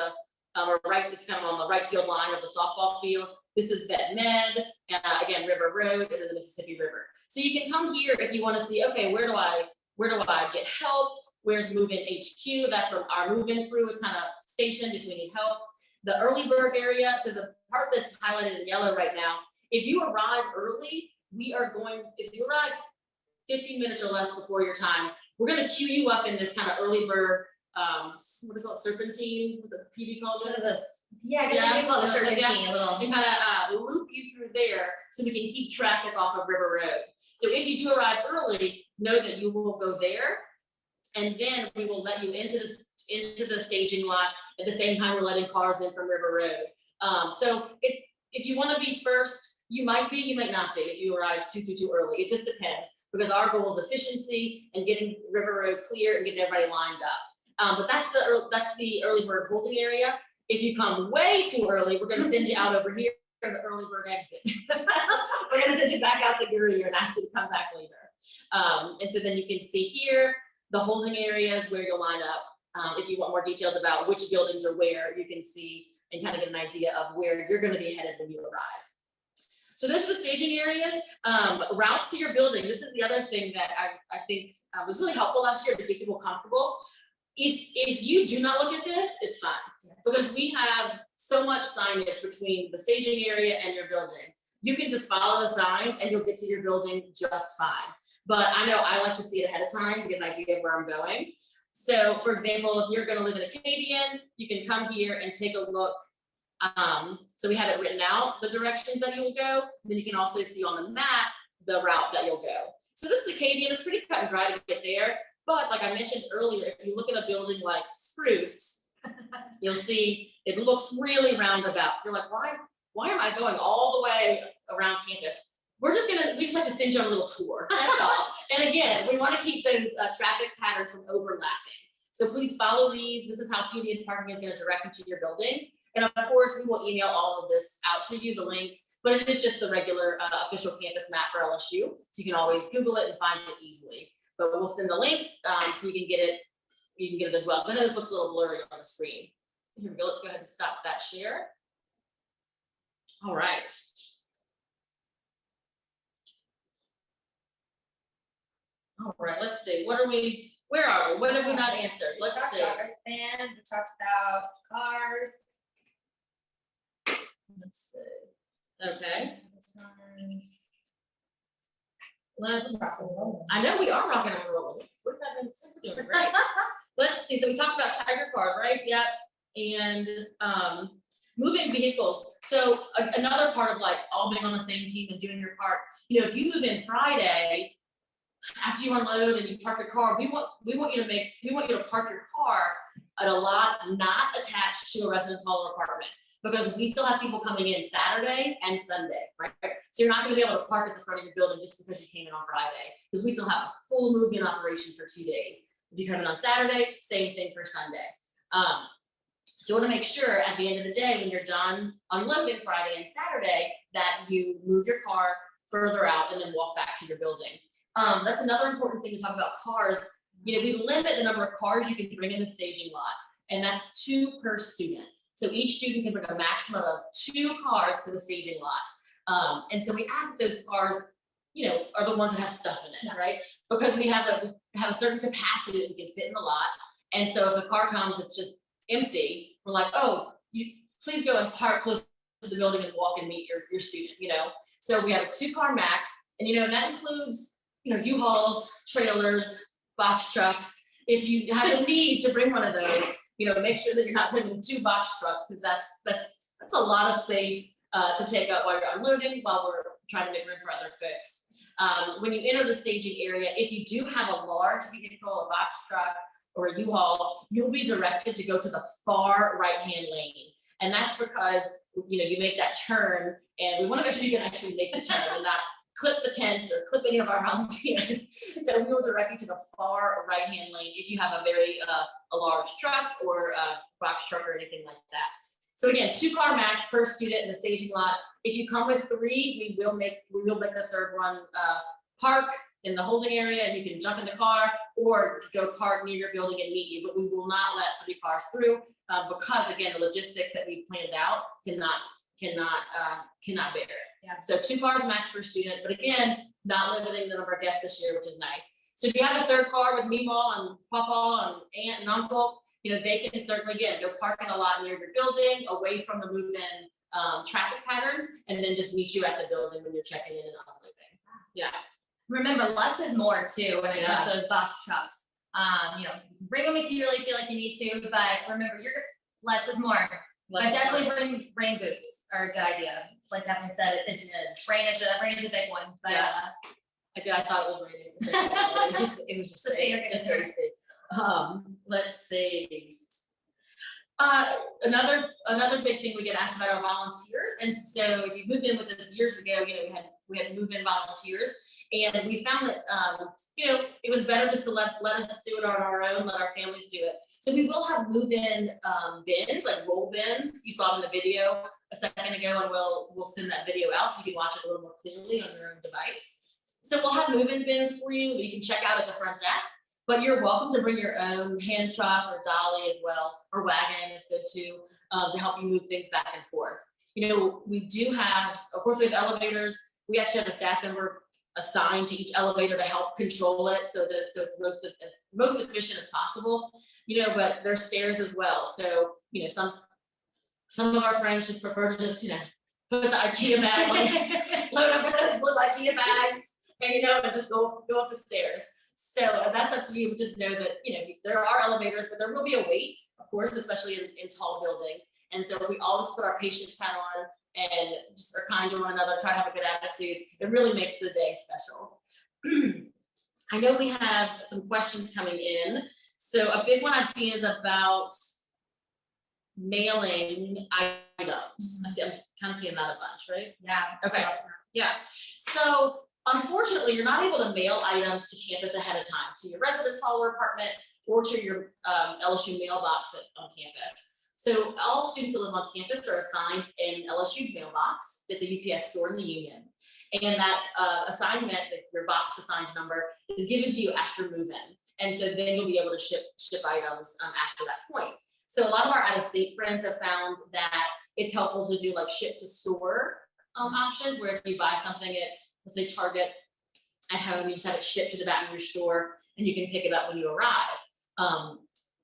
it's kind of on the right field line of the softball field. This is Vet Med, again, River Road, and then the Mississippi River. So you can come here if you want to see, okay, where do I get help? Where's move-in HQ? That's where our move-in crew is kind of stationed if we need help. The early bird area, so the part that's highlighted in yellow right now, if you arrive early, if you arrive 15 minutes or less before your time, we're going to queue you up in this kind of early bird, what do they call it, serpentine? What's it, PB calls it? Yeah, I guess they do call it a serpentine a little. And kind of loop you through there so we can keep traffic off of River Road. So if you do arrive early, know that you will go there, and then we will let you into the staging lot at the same time we're letting cars in from River Road. So if you want to be first, you might be, you might not be if you arrive too early. It just depends, because our goal is efficiency and getting River Road clear and getting everybody lined up. But that's the early bird holding area. If you come way too early, we're going to send you out over here for the early bird exit. We're going to send you back out to Greer and ask you to come back later. And so then you can see here the holding areas where you'll line up. If you want more details about which buildings are where, you can see and kind of get an idea of where you're going to be headed when you arrive. So those are the staging areas. Routes to your building. This is the other thing that I think was really helpful last year to get people comfortable. If you do not look at this, it's fine, because we have so much signage between the staging area and your building. You can just follow the signs and you'll get to your building just fine. But I know I like to see it ahead of time to get an idea of where I'm going. So for example, if you're gonna live in Acadian, you can come here and take a look. So we have it written out, the directions that you'll go. Then you can also see on the map the route that you'll go. So this is Acadian, it's pretty cut and dry to get there. But like I mentioned earlier, if you look at a building like Spruce, you'll see it looks really roundabout. You're like, why am I going all the way around campus? We just have to send you on a little tour, that's all. And again, we want to keep those traffic patterns from overlapping. So please follow these. This is how PD parking is going to direct you to your buildings. And of course, we will email all of this out to you, the links, but it is just the regular official campus map for LSU. So you can always Google it and find it easily. But we'll send the link so you can get it. You can get it as well. I know this looks a little blurry on the screen. Here we go. Let's go ahead and stop that share. All right. All right. Let's see. Where are we? What have we not answered? Let's see. We talked about wristbands. We talked about cars. Let's see. Okay. I know we are rocking and rolling. 45 minutes, we're doing great. Let's see. So we talked about Tiger Card, right? Yep. And moving vehicles. So another part of like all being on the same team and doing your part. You know, if you move in Friday after you unload and you park your car, we want you to park your car at a lot not attached to a residence hall or apartment. Because we still have people coming in Saturday and Sunday, right? So you're not going to be able to park at the front of your building just because you came in on Friday, because we still have a full move-in operation for 2 days. If you come in on Saturday, same thing for Sunday. So you want to make sure at the end of the day, when you're done unloading Friday and Saturday, that you move your car further out and then walk back to your building. That's another important thing to talk about cars. You know, we limit the number of cars you can bring in the staging lot, and that's 2 per student. So each student can bring a maximum of 2 cars to the staging lot. And so we ask those cars, you know, are the ones that have stuff in it, right? Because we have a certain capacity that we can fit in the lot. And so if the car comes, it's just empty. We're like, oh, you please go and park close to the building and walk and meet your student, you know? So we have a 2-car max, and you know, and that includes, you know, U-Hauls, trailers, box trucks. If you have the need to bring one of those, you know, make sure that you're not bringing 2 box trucks, because that's a lot of space to take up while you're unloading, while we're trying to make room for other folks. When you enter the staging area, if you do have a large vehicle, a box truck, or a U-Haul, you'll be directed to go to the far right-hand lane. And that's because, you make that turn, and we want to make sure you can actually make the turn and not clip the tent or clip any of our volunteers. So we will direct you to the far right-hand lane if you have a very a large truck or a box truck or anything like that. So again, 2-car max per student in the staging lot. If you come with 3, we will make the third one park in the holding area, and you can jump in the car or go park near your building and meet you. But we will not let 3 cars through because again, the logistics that we planned out cannot bear it. Yeah. So 2 cars max per student, but again, not limiting the number of guests this year, which is nice. So if you have a 3rd car with Meemaw and Pawpaw and aunt and uncle, they can certainly, again, go park in a lot near your building, away from the move-in traffic patterns, and then just meet you at the building when you're checking in and unloading. Yeah. Remember, less is more too when it comes to those box trucks. Bring them if you really feel like you need to, but remember, less is more. But definitely bring boots are a good idea. Like Catherine said, rain is a big one. But I thought it was raining. It was just very safe. Let's see. Another big thing we get asked about are volunteers. And so if you moved in with us years ago, we had move-in volunteers, and we found that it was better just to let us do it on our own, let our families do it. So we will have move-in bins, like roll bins. You saw it in the video a second ago, and we'll send that video out so you can watch it a little more clearly on your own device. So we'll have move-in bins for you that you can check out at the front desk. But you're welcome to bring your own hand truck or dolly as well, or wagon is good too, to help you move things back and forth. We do have, of course, we have elevators. We actually have a staff member assigned to each elevator to help control it, so it's most efficient as possible. But there's stairs as well. So some of our friends just prefer to just put the IKEA bag on, load up with those little IKEA bags, and and just go up the stairs. So that's up to you. Just know that, there are elevators, but there will be a wait, of course, especially in tall buildings. And so we all just put our patience hat on and just are kind to one another, try to have a good attitude. It really makes the day special. I know we have some questions coming in. So a big one I've seen is about mailing items. I'm kind of seeing that a bunch, right? Yeah. Okay. Yeah. So unfortunately, you're not able to mail items to campus ahead of time, to your residence hall or apartment, or to your LSU mailbox on campus. So all students that live on campus are assigned an LSU mailbox at the UPS store in the Union. And that assignment, your box assigned number, is given to you after move-in. And so then you'll be able to ship items after that point. So a lot of our out-of-state friends have found that it's helpful to do like ship-to-store options, where if you buy something at, let's say, Target at home, you just have it shipped to the back of your store, and you can pick it up when you arrive.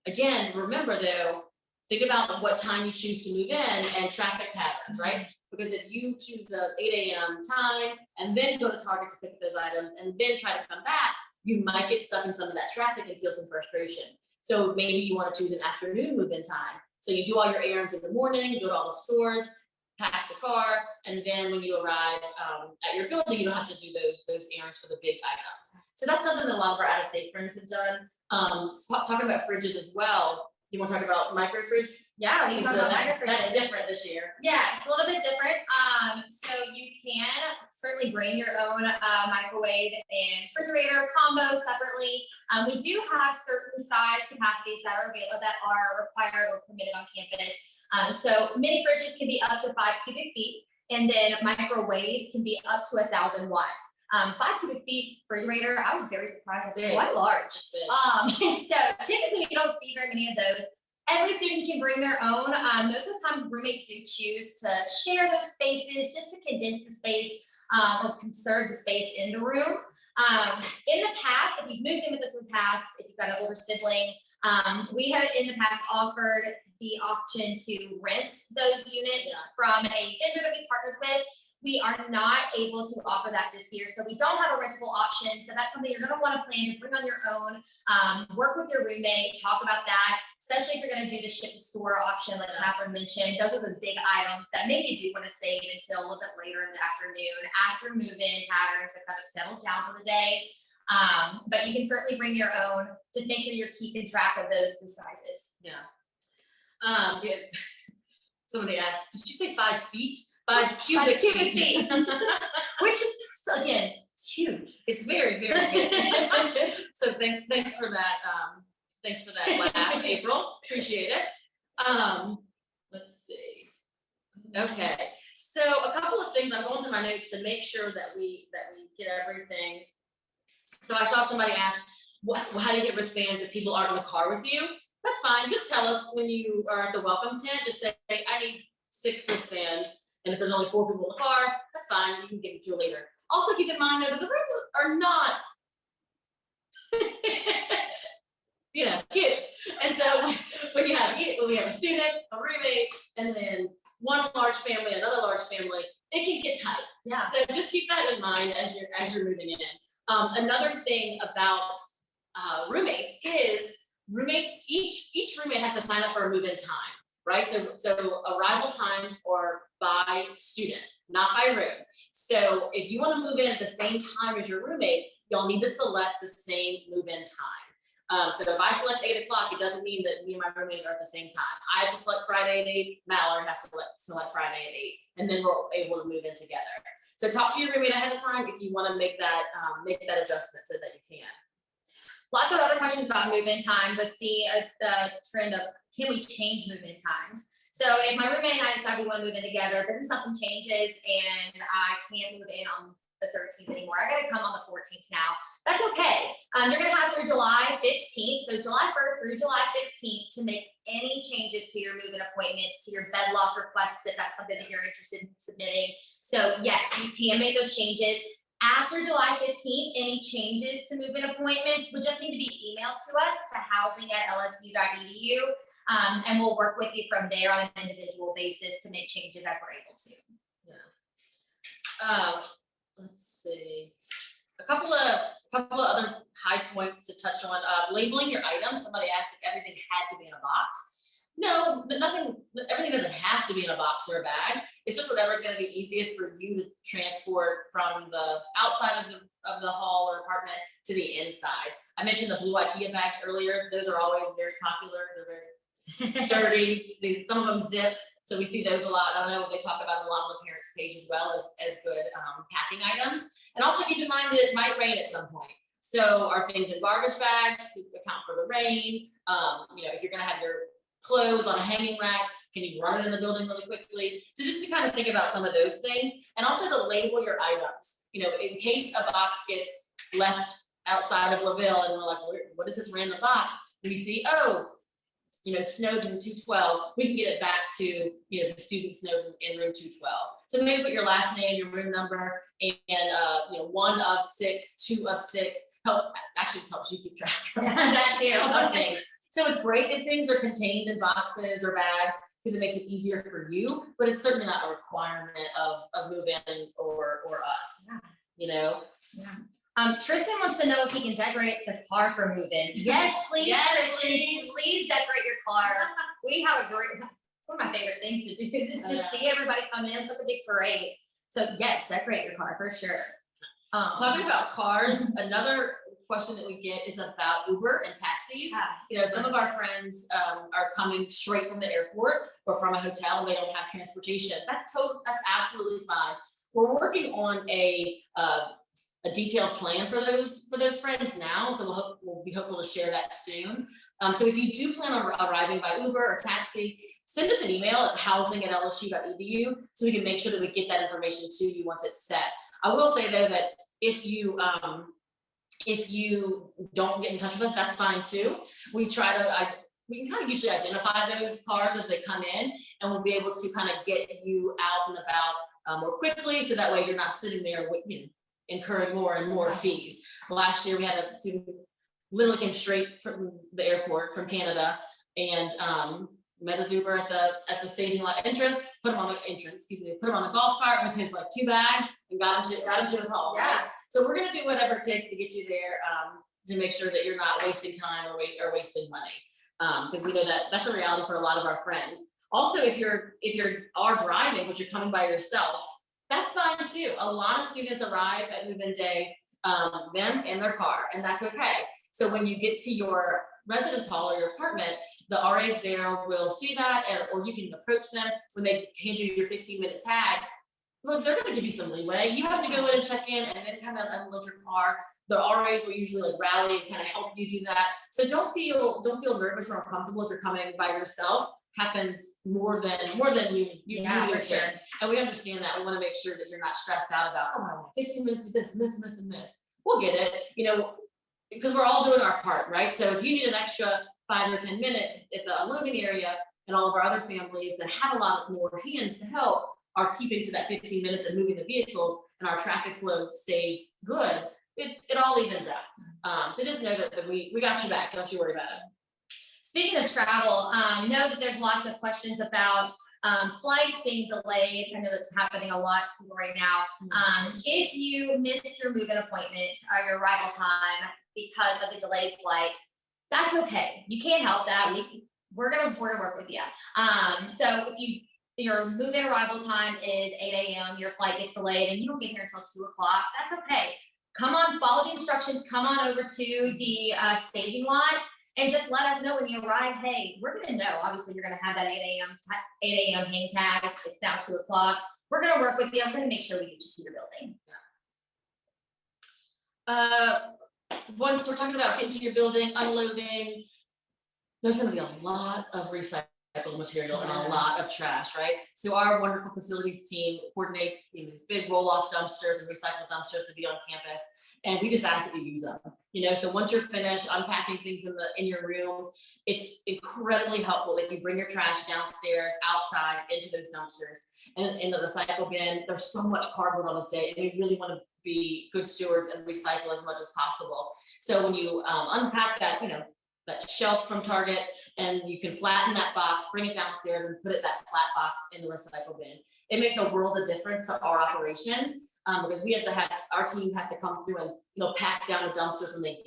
Again, remember though, think about what time you choose to move in and traffic patterns, right? Because if you choose a 8 a.m. time and then go to Target to pick up those items and then try to come back, you might get stuck in some of that traffic and feel some frustration. So maybe you want to choose an afternoon move-in time. So you do all your errands in the morning, go to all the stores, pack the car, and then when you arrive at your building, you don't have to do those errands for the big items. So that's something that a lot of our out-of-state friends have done. Talking about fridges as well. You want to talk about micro fridge? Yeah, we can talk about micro fridges. That's different this year. Yeah, it's a little bit different. So you can certainly bring your own microwave and refrigerator combo separately. We do have certain size capacities that are available, that are required or permitted on campus. So mini fridges can be up to 5 cubic feet, and then microwaves can be up to 1,000 watts. 5 cubic feet refrigerator, I was very surprised. It's quite large. So typically we don't see very many of those. Every student can bring their own. Most of the time roommates do choose to share those spaces just to condense the space or conserve the space in the room. In the past, if you've moved in with us in the past, if you've got an older sibling, we have in the past offered the option to rent those units from a vendor that we partnered with. We are not able to offer that this year, so we don't have a rentable option. So that's something you're going to want to plan to bring on your own. Work with your roommate, talk about that, especially if you're going to do the ship to store option, like Catherine mentioned. Those are those big items that maybe you do want to save until a little bit later in the afternoon, after move-in patterns have kind of settled down for the day. But you can certainly bring your own. Just make sure you're keeping track of those sizes. Yeah. Somebody asked, did you say 5 feet? 5 cubic feet. Which is, again, it's huge. It's very, very good. So thanks for that. Thanks for that laugh, April. Appreciate it. Let's see. Okay. So a couple of things. I'm going through my notes to make sure that we get everything. So I saw somebody ask, how do you get wristbands if people aren't in the car with you? That's fine. Just tell us when you are at the welcome tent. Just say, I need 6 wristbands. And if there's only 4 people in the car, that's fine. You can give it to her later. Also keep in mind though that the rooms are not, cute. And so when we have a student, a roommate, and then one large family, another large family, it can get tight. Yeah. So just keep that in mind as you're moving in. Another thing about roommates is each roommate has to sign up for a move-in time, right? So arrival times are by student, not by room. So if you want to move in at the same time as your roommate, y'all need to select the same move-in time. So if I select 8 o'clock, it doesn't mean that me and my roommate are at the same time. I have to select Friday at 8, Mallory has to select Friday at 8, and then we're able to move in together. So talk to your roommate ahead of time if you want to make that adjustment so that you can. Lots of other questions about move-in times. I see a trend of, can we change move-in times? So if my roommate and I decide we want to move in together, but then something changes and I can't move in on the 13th anymore, I got to come on the 14th now. That's okay. You're going to have through July 15th, so July 1st through July 15th to make any changes to your move-in appointments, to your bed loft requests, if that's something that you're interested in submitting. So yes, you can make those changes. After July 15th, any changes to move-in appointments would just need to be emailed to us to housing@lsu.edu, and we'll work with you from there on an individual basis to make changes as we're able to. Yeah. Let's see. A couple of other high points to touch on. Labeling your items. Somebody asked if everything had to be in a box. No, everything doesn't have to be in a box or a bag. It's just whatever's going to be easiest for you to transport from the outside of the hall or apartment to the inside. I mentioned the blue IKEA bags earlier. Those are always very popular. They're very sturdy. Some of them zip. So we see those a lot. I know they talk about a lot on the parents' page as well as good packing items. And also keep in mind that it might rain at some point. So are things in garbage bags to account for the rain? If you're going to have your clothes on a hanging rack, can you run it in the building really quickly? So just to kind of think about some of those things, and also to label your items. In case a box gets left outside of LaVille and we're like, what is this random box? We see, Snowden 212, we can get it back to, the student Snowden in room 212. So maybe put your last name, your room number, and 1 of 6, 2 of 6, actually just helps you keep track of things. So it's great if things are contained in boxes or bags because it makes it easier for you, but it's certainly not a requirement of move-in or us, Yeah. Tristan wants to know if he can decorate the car for move-in. Yes, please, yes, Tristan. Please decorate your car. We have it's one of my favorite things to do is to see everybody come in. It's like a big parade. So yes, decorate your car for sure. Talking about cars, another question that we get is about Uber and taxis. Some of our friends are coming straight from the airport or from a hotel and they don't have transportation. That's absolutely fine. We're working on a detailed plan for those friends now, so we'll be hopeful to share that soon. So if you do plan on arriving by Uber or taxi, send us an email at housing@lsu.edu so we can make sure that we get that information to you once it's set. I will say though that if you don't get in touch with us, that's fine too. We can kind of usually identify those cars as they come in, and we'll be able to kind of get you out and about more quickly, so that way you're not sitting there with incurring more and more fees. Last year we had a student literally came straight from the airport from Canada, and met a Zuber at the staging lot entrance, put him on the golf cart with his like 2 bags and got him to his home. Yeah. Right? So we're gonna do whatever it takes to get you there, to make sure that you're not wasting time or wasting money. Because we know that that's a reality for a lot of our friends. Also, if you're driving, but you're coming by yourself, that's fine too. A lot of students arrive at move-in day, them in their car, and that's okay. So when you get to your residence hall or your apartment, the RAs there will see that, or you can approach them when they hand you your 15-minute tag. Look, they're going to give you some leeway. You have to go in and check in and then kind of unload your car. The RAs will usually like rally and kind of help you do that. So don't feel nervous or uncomfortable if you're coming by yourself. Happens more than you Yeah, need for to. sure. And we understand that. We want to make sure that you're not stressed out about, oh, I want 15 minutes of this and this and this and this. We'll get it, because we're all doing our part, right? So if you need an extra 5 or 10 minutes at the unloading area, and all of our other families that have a lot more hands to help are keeping to that 15 minutes and moving the vehicles, and our traffic flow stays good, it all evens out. So just know that we got your back. Don't you worry about it. Speaking of travel, know that there's lots of questions about flights being delayed. I know that's happening a lot to people right now. If you miss your move-in appointment or your arrival time because of the delayed flight, that's okay. You can't help that. We're gonna work with you. So if your move-in arrival time is 8 a.m., your flight gets delayed and you don't get here until 2 o'clock, that's okay. Come on, follow the instructions, come on over to the staging lot and just let us know when you arrive. Hey, we're gonna know, obviously you're gonna have that 8 a.m. hang tag, it's now 2 o'clock. We're gonna work with you. I'm gonna make sure we get you to your building. Once we're talking about getting to your building, unloading, there's gonna be a lot of recycled material and a lot of trash, right? So our wonderful facilities team coordinates these big roll-off dumpsters and recycled dumpsters to be on campus, and we just ask that you use them. So once you're finished unpacking things in your room, it's incredibly helpful that you bring your trash downstairs, outside, into those dumpsters. And in the recycle bin, there's so much cardboard on this day, and we really want to be good stewards and recycle as much as possible. So when you unpack that, that shelf from Target, and you can flatten that box, bring it downstairs and put that flat box in the recycle bin. It makes a world of difference to our operations, because we have to our team has to come through and pack down the dumpsters when they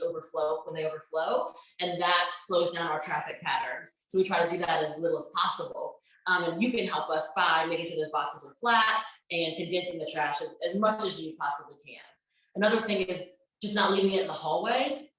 overflow, and that slows down our traffic patterns. So we try to do that as little as possible. And you can help us by making sure those boxes are flat and condensing the trash as much as you possibly can. Another thing is just not leaving it in the hallway,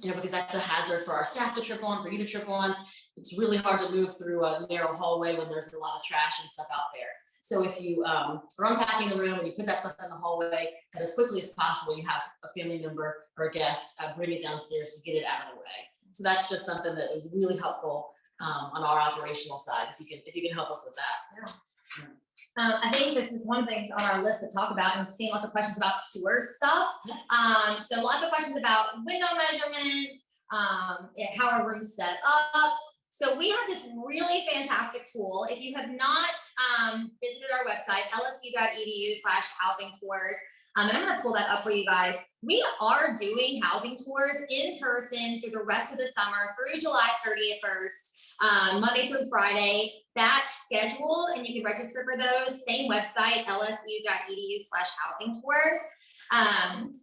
because that's a hazard for our staff to trip on, for you to trip on. It's really hard to move through a narrow hallway when there's a lot of trash and stuff out there. So if you are unpacking the room and you put that stuff in the hallway, as quickly as possible, you have a family member or a guest bring it downstairs to get it out of the way. So that's just something that is really helpful on our operational side, if you can help us with that. Yeah. I think this is one thing on our list to talk about, and seeing lots of questions about tour stuff. So lots of questions about window measurements, how our room's set up. So we have this really fantastic tool. If you have not visited our website, lsu.edu/housing tours, and I'm going to pull that up for you guys. We are doing housing tours in person through the rest of the summer through July 31st, Monday through Friday. That's scheduled, and you can register for those. Same website, lsu.edu/housing tours.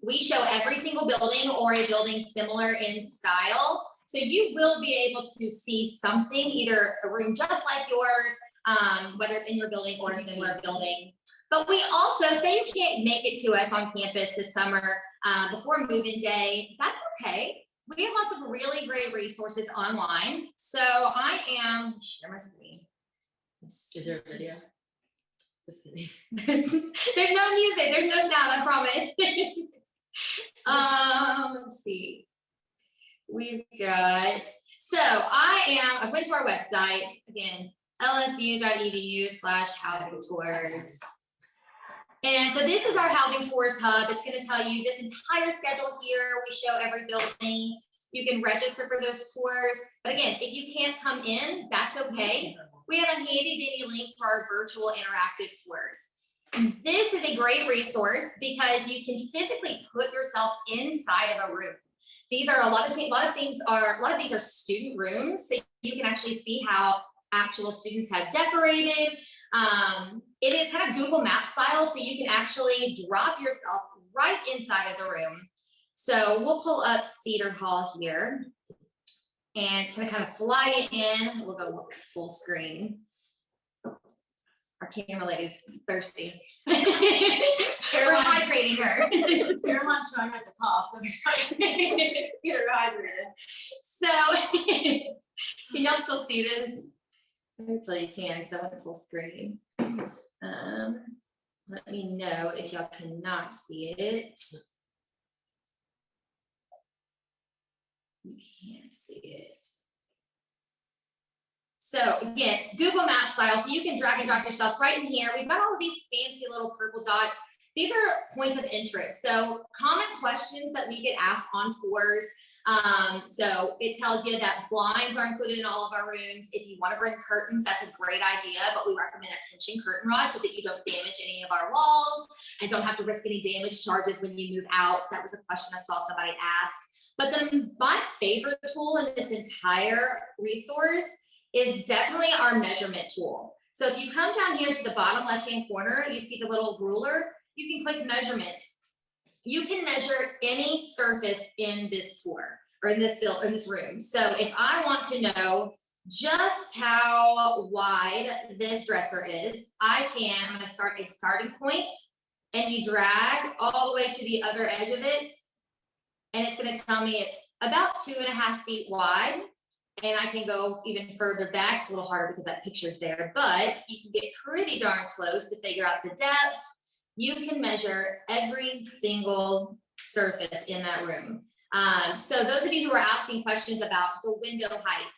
We show every single building or a building similar in style. So you will be able to see something, either a room just like yours, whether it's in your building or a similar building. But we also, say you can't make it to us on campus this summer before move-in day, that's okay. We have lots of really great resources online. So I am, share my screen. Is there a video? Just kidding. There's no music, there's no sound, I promise. Let's see. We've got, I went to our website, again, lsu.edu/housing tours. And so this is our housing tours hub. It's going to tell you this entire schedule here. We show every building. You can register for those tours. But again, if you can't come in, that's okay. We have a handy dandy link for our virtual interactive tours. This is a great resource because you can physically put yourself inside of a room. These are a lot of these are student rooms, so you can actually see how actual students have decorated. It is kind of Google Map style, so you can actually drop yourself right inside of the room. So we'll pull up Cedar Hall here, and it's gonna kind of fly it in. We'll go full screen. Our camera lady's thirsty. We're hydrating her. Caroline's trying not to cough, so I'm trying to get her hydrated. So, can y'all still see this? Hopefully you can, because I went full screen. Let me know if y'all cannot see it. You can't see it. So again, it's Google Map style, so you can drag and drop yourself right in here. We've got all of these fancy little purple dots. These are points of interest. So common questions that we get asked on tours. So it tells you that blinds are included in all of our rooms. If you want to bring curtains, that's a great idea, but we recommend a tension curtain rod so that you don't damage any of our walls and don't have to risk any damage charges when you move out. That was a question I saw somebody ask. But then my favorite tool in this entire resource is definitely our measurement tool. So if you come down here to the bottom left-hand corner, you see the little ruler, you can click measurements. You can measure any surface in this tour or in this room. So if I want to know just how wide this dresser is, I'm gonna start a starting point, and you drag all the way to the other edge of it, and it's gonna tell me it's about 2.5 feet wide. And I can go even further back. It's a little harder because that picture's there, but you can get pretty darn close to figure out the depth. You can measure every single surface in that room. So those of you who are asking questions about the window height,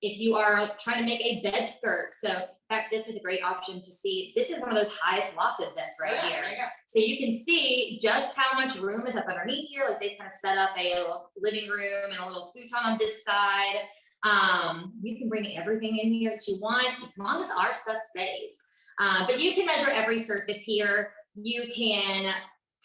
if you are trying to make a bed skirt, so in fact, this is a great option to see. This is one of those highest lofted beds right here. So you can see just how much room is up underneath here. Like they kind of set up a little living room and a little futon on this side. You can bring everything in here that you want, as long as our stuff stays. But you can measure every surface here. You can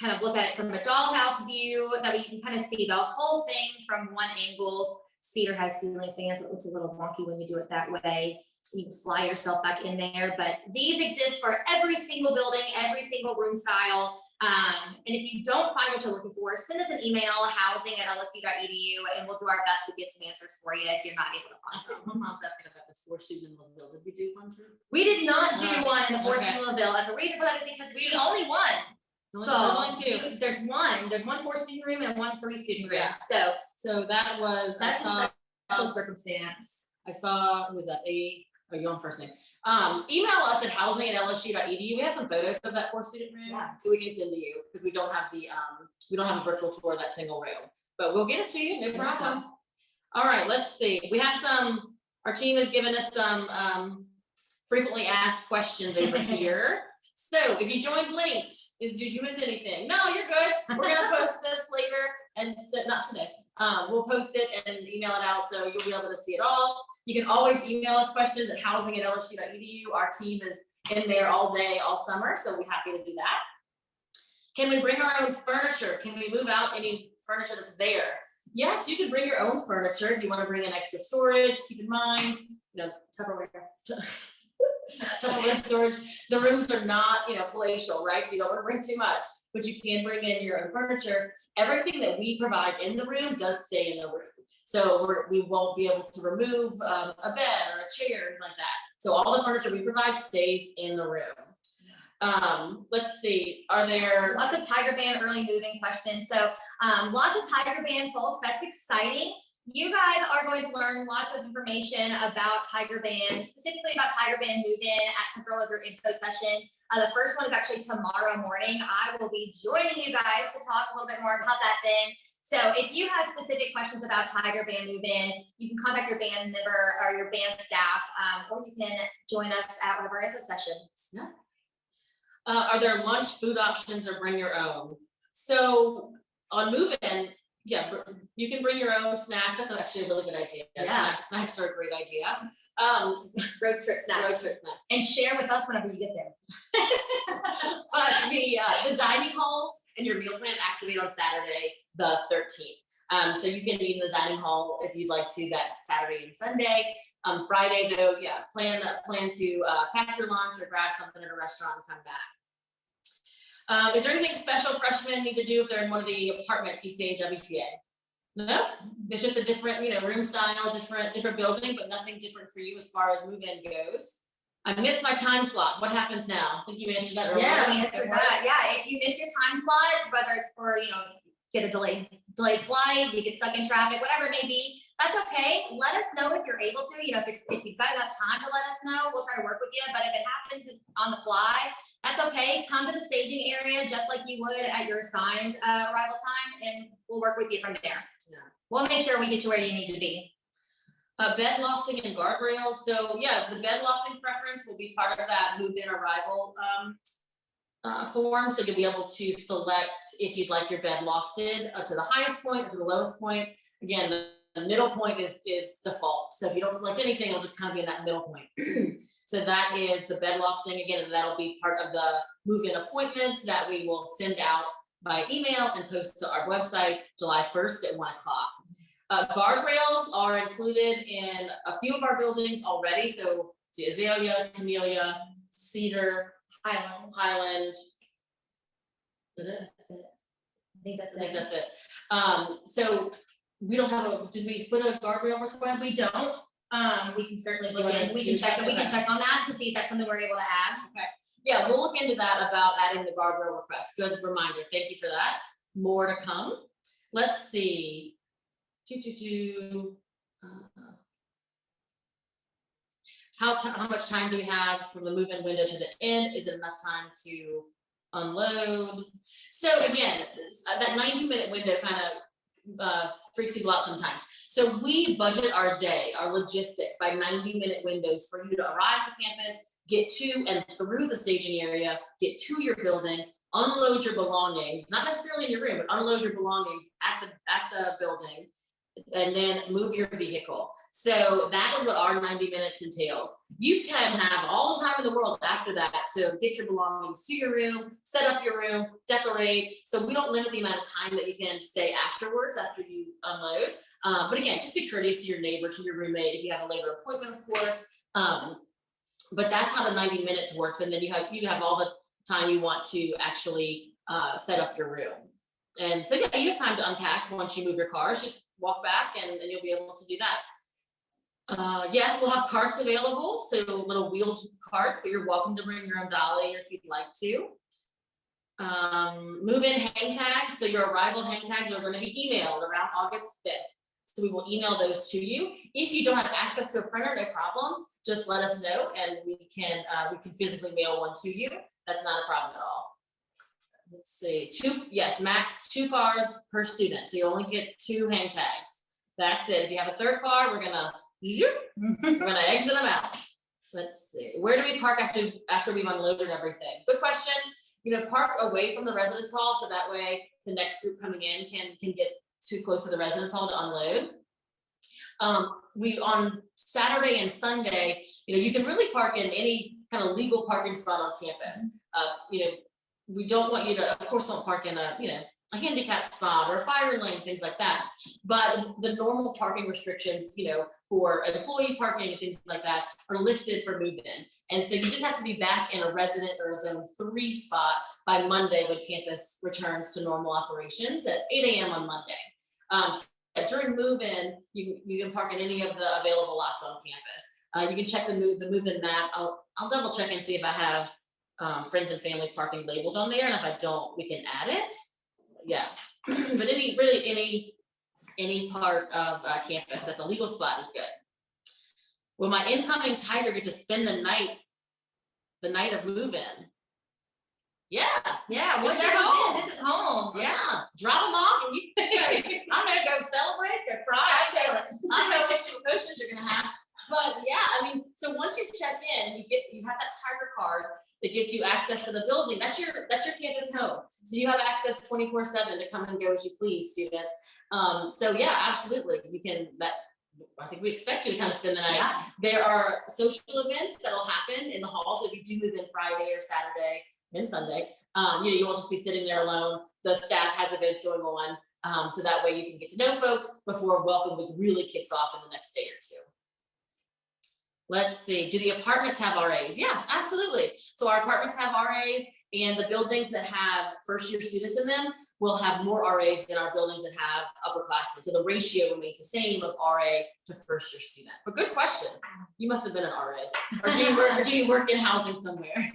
kind of look at it from a dollhouse view. That way you can kind of see the whole thing from one angle. Cedar has ceiling fans, so it looks a little wonky when you do it that way. You can fly yourself back in there, but these exist for every single building, every single room style. And if you don't find what you're looking for, send us an email, housing@lsu.edu, and we'll do our best to get some answers for you if you're not able to find some. My mom's asking about the 4-student bill. Did we do one too? We did not do one in the 4-student bill, and the reason for that is because it's the only one. There's one 4-student room and one 3-student room. Yeah. So that was that's a special circumstance. I saw, who was that? You're on first name. Email us at housing@lsu.edu. We have some photos of that 4-student room, so we can send to you, because we don't have a virtual tour of that single room, but we'll get it to you, no problem. All right, let's see. We have our team has given us some frequently asked questions over here. So if you joined late, did you miss anything? No, you're good. We're gonna post this later, and not today. We'll post it and email it out, so you'll be able to see it all. You can always email us questions at housing@lsu.edu. Our team is in there all day, all summer, so we're happy to do that. Can we bring our own furniture? Can we move out any furniture that's there? Yes, you can bring your own furniture if you want to bring in extra storage. Keep in mind, Tupperware. Tupperware storage. The rooms are not, palatial, right? So you don't want to bring too much, but you can bring in your own furniture. Everything that we provide in the room does stay in the room. So we won't be able to remove a bed or a chair, anything like that. So all the furniture we provide stays in the room. Let's see, are there lots of Tiger Band early moving questions? So lots of Tiger Band folks, that's exciting. You guys are going to learn lots of information about Tiger Band, specifically about Tiger Band move-in at several of your info sessions. The first one is actually tomorrow morning. I will be joining you guys to talk a little bit more about that then. So if you have specific questions about Tiger Band move-in, you can contact your band member or your band staff, or you can join us at one of our info sessions. Yeah. Are there lunch food options or bring your own? So on move-in, yeah, you can bring your own snacks. That's actually a really good idea. Yeah. Snacks are a great idea. Road trip snacks. And share with us whenever you get there. But the dining halls and your meal plan activate on Saturday, the 13th. So you can eat in the dining hall if you'd like to that Saturday and Sunday. Friday though, yeah, plan to pack your lunch or grab something at a restaurant and come back. Is there anything special freshmen need to do if they're in one of the apartments, TCA, WCA? No, it's just a different, room style, different building, but nothing different for you as far as move-in goes. I missed my time slot. What happens now? I think you answered that earlier. Yeah, we answered that. Yeah, if you miss your time slot, whether it's for, get a delayed flight, you get stuck in traffic, whatever it may be, that's okay. Let us know if you're able to, if you've got enough time to let us know, we'll try to work with you. But if it happens on the fly, that's okay. Come to the staging area just like you would at your assigned arrival time, and we'll work with you from there. Yeah. We'll make sure we get you where you need to be. Bed lofting and guardrails. So yeah, the bed lofting preference will be part of that move-in arrival form. So you'll be able to select if you'd like your bed lofted to the highest point or to the lowest point. Again, the middle point is default. So if you don't select anything, it'll just kind of be in that middle point. So that is the bed lofting. Again, that'll be part of the move-in appointments that we will send out by email and post to our website July 1st at 1 o'clock. Guardrails are included in a few of our buildings already. So see Azalea, Camellia, Cedar, Highland. That's it. I think that's it. So we don't have did we put a guardrail request? We don't. We can certainly look in. We can check on that to see if that's something we're able to add. Okay. Yeah, we'll look into that about adding the guardrail request. Good reminder. Thank you for that. More to come. Let's see. How much time do we have from the move-in window to the end? Is it enough time to unload? So again, that 90-minute window kind of freaks people out sometimes. So we budget our day, our logistics by 90-minute windows for you to arrive to campus, get to and through the staging area, get to your building, unload your belongings, not necessarily in your room, but unload your belongings at the building, and then move your vehicle. So that is what our 90 minutes entails. You can have all the time in the world after that to get your belongings to your room, set up your room, decorate. So we don't limit the amount of time that you can stay afterwards after you unload. But again, just be courteous to your neighbor, to your roommate, if you have a later appointment, of course. But that's how the 90 minutes works. And then you have all the time you want to actually set up your room. And so yeah, you have time to unpack once you move your cars. Just walk back and you'll be able to do that. Yes, we'll have carts available, so little wheeled carts, but you're welcome to bring your own dolly if you'd like to. Move-in hang tags. So your arrival hang tags are going to be emailed around August 5th. So we will email those to you. If you don't have access to a printer, no problem. Just let us know and we can physically mail one to you. That's not a problem at all. Let's see, max 2 cars per student. So you only get 2 hang tags. That's it. If you have a third car, we're gonna exit them out. Let's see. Where do we park after we've unloaded everything? Good question. Park away from the residence hall so that way the next group coming in can get too close to the residence hall to unload. We on Saturday and Sunday, you can really park in any kind of legal parking spot on campus. We don't want you to, of course, don't park in a handicap spot or a fire lane, things like that. But the normal parking restrictions, for employee parking and things like that are lifted for move-in. And so you just have to be back in a resident or a zone 3 spot by Monday when campus returns to normal operations at 8 a.m. on Monday. So during move-in, you can park in any of the available lots on campus. You can check the move-in map. I'll double check and see if I have friends and family parking labeled on there, and if I don't, we can add it. Yeah, but any part of campus that's a legal spot is good. Will my incoming tiger get to spend the night of move-in? Yeah. What's your home? This is home. Yeah, drop them off and I'm gonna go celebrate or cry. I don't know which emotions you're gonna have. But yeah, so once you check in and you have that tiger card that gets you access to the building, that's your campus home. So you have access 24/7 to come and go as you please, students. So yeah, absolutely. I think we expect you to kind of spend the night. Yeah. There are social events that'll happen in the hall. So if you do move in Friday or Saturday and Sunday, you won't just be sitting there alone. The staff has events going on. So that way you can get to know folks before welcome week really kicks off in the next day or two. Let's see, do the apartments have RAs? Yeah, absolutely. So our apartments have RAs, and the buildings that have first year students in them will have more RAs than our buildings that have upperclassmen. So the ratio remains the same of RA to first year student. But good question. You must have been an RA. Or do you work in housing somewhere?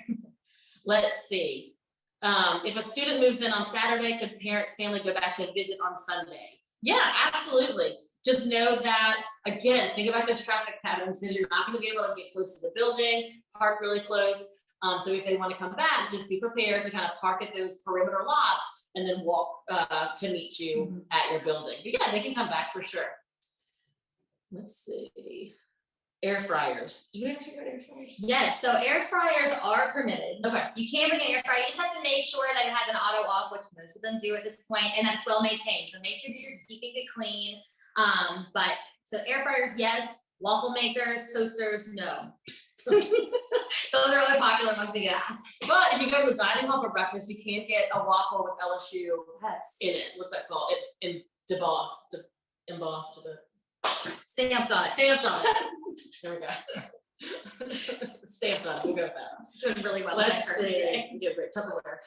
Let's see. If a student moves in on Saturday, could parents, family go back to visit on Sunday? Yeah, absolutely. Just know that, again, think about those traffic patterns, because you're not going to be able to get close to the building, park really close. So if they want to come back, just be prepared to kind of park at those perimeter lots and then walk to meet you at your building. But yeah, they can come back for sure. Let's see. Air fryers. Did we ever figure out air fryers? Yes, so air fryers are permitted. Okay. You can bring an air fryer. You just have to make sure that it has an auto off, which most of them do at this point, and that's well maintained. So make sure that you're keeping it clean. But so air fryers, yes. Waffle makers, toasters, no. Those are really popular ones we get asked. But if you go to a dining hall for breakfast, you can get a waffle with LSU in it. What's that called? Embossed. Stamped on it. Stamped on it. There we go. Stamped on it. We'll go with that. Doing really well. Let's see. You did great. Tupperware.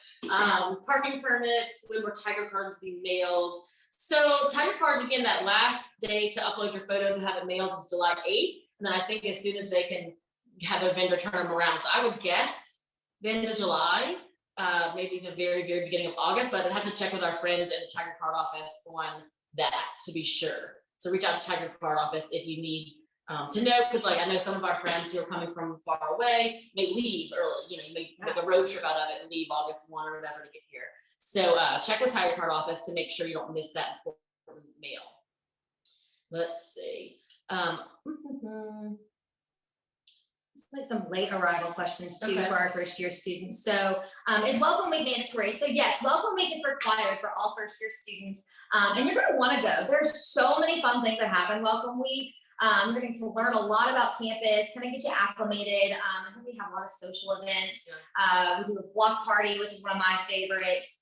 Parking permits. When will Tiger cards be mailed? So Tiger cards, again, that last day to upload your photo to have it mailed is July 8th. And then I think as soon as they can have a vendor turn them around. So I would guess the end of July, maybe the very, very beginning of August, but I'd have to check with our friends in the Tiger Card office on that to be sure. So reach out to Tiger Card office if you need to know, because like I know some of our friends who are coming from far away may leave early, you may make a road trip out of it and leave August 1 or whatever to get here. So check with Tiger Card office to make sure you don't miss that important mail. Let's see. It's like some late arrival questions too for our first year students. So is welcome week mandatory? So yes, welcome week is required for all first year students. And you're going to want to go. There's so many fun things that happen welcome week. You're going to learn a lot about campus, kind of get you acclimated. I think we have a lot of social events. We do a block party, which is one of my favorites.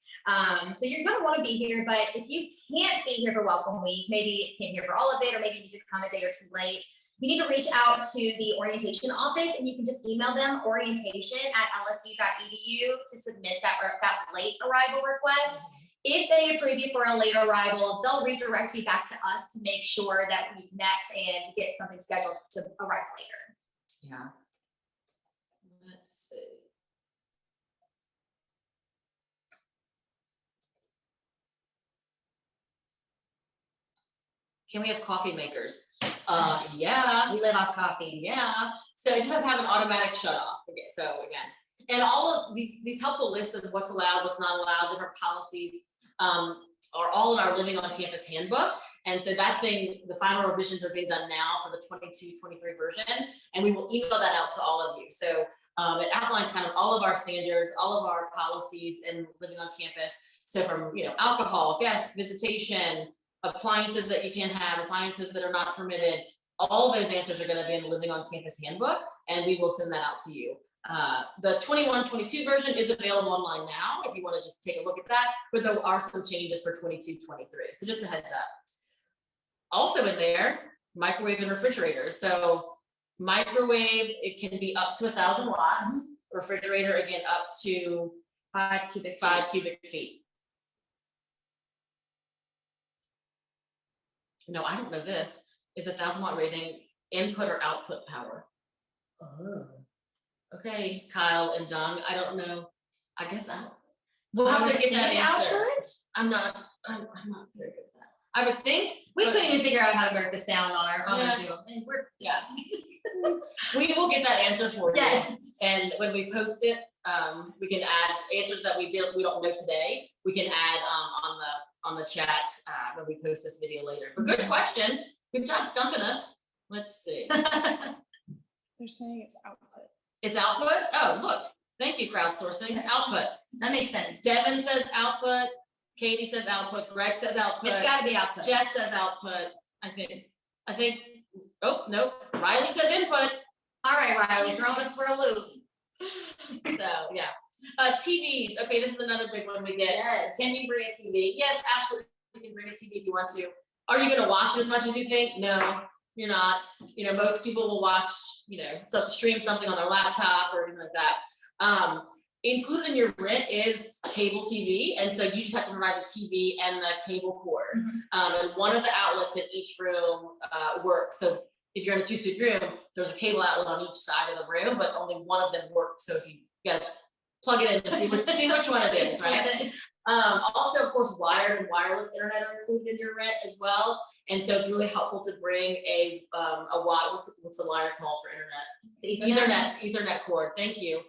So you're going to want to be here, but if you can't be here for welcome week, maybe you can't be here for all of it, or maybe you need to come a day or two late, you need to reach out to the orientation office, and you can just email them orientation@lsu.edu to submit that late arrival request. If they approve you for a late arrival, they'll redirect you back to us to make sure that we connect and get something scheduled to arrive later. Yeah. Let's see. Can we have coffee makers? Yes. Yeah. We live off coffee. Yeah. So it just has to have an automatic shut off. Okay. So again, and all of these helpful lists of what's allowed, what's not allowed, different policies are all in our Living on Campus handbook. And so the final revisions are being done now for the 22-23 version. And we will email that out to all of you. So it outlines kind of all of our standards, all of our policies in Living on Campus. So from, alcohol, guests, visitation, appliances that you can have, appliances that are not permitted, all of those answers are going to be in the Living on Campus handbook, and we will send that out to you. The 21-22 version is available online now if you want to just take a look at that, but there are some changes for 22-23. So just a heads up. Also in there, microwave and refrigerators. So microwave, it can be up to 1,000 watts. Refrigerator, again, up to 5 cubic feet. No, I don't know this. Is 1,000 watt rating input or output power? Oh. Okay, Kyle and Dung, I don't know. I guess we'll have to get that answer. Output? I'm not very good at that. I would think we couldn't even figure out how to work the sound on our Zoom. And we will get that answer for you. Yes. And when we post it, we can add answers that we don't know today. We can add on the chat when we post this video later. But good question. Good job stumping us. Let's see. They're saying it's output. It's output? Oh, look. Thank you, crowdsourcing. Yes. Output. That makes sense. Devin says output. Katie says output. Greg says output. It's got to be output. Jeff says output. I think. Oh, nope. Riley says input. All right, Riley, throwing us for a loop. So, yeah. TVs. Okay, this is another big one we get. Yes. Can you bring a TV? Yes, absolutely. You can bring a TV if you want to. Are you gonna watch it as much as you think? No, you're not. You know, most people will watch, you know, stream something on their laptop or anything like that. Included in your rent is cable TV, and so you just have to provide the TV and the cable cord. And one of the outlets in each room works. So if you're in a 2-suite room, there's a cable outlet on each side of the room, but only one of them works. So if you gotta plug it in to see which one it is, right? Also, of course, wired and wireless internet are included in your rent as well. And so it's really helpful to bring a what's the wire called for internet? Ethernet cord. Thank you.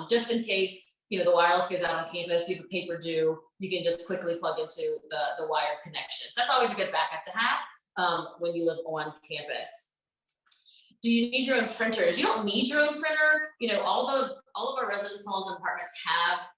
Just in case, you know, the wireless goes out on campus, you have a paper due, you can just quickly plug into the wire connection. So that's always a good backup to have when you live on campus. Do you need your own printer? If you don't need your own printer, you know, all of our residence halls and apartments have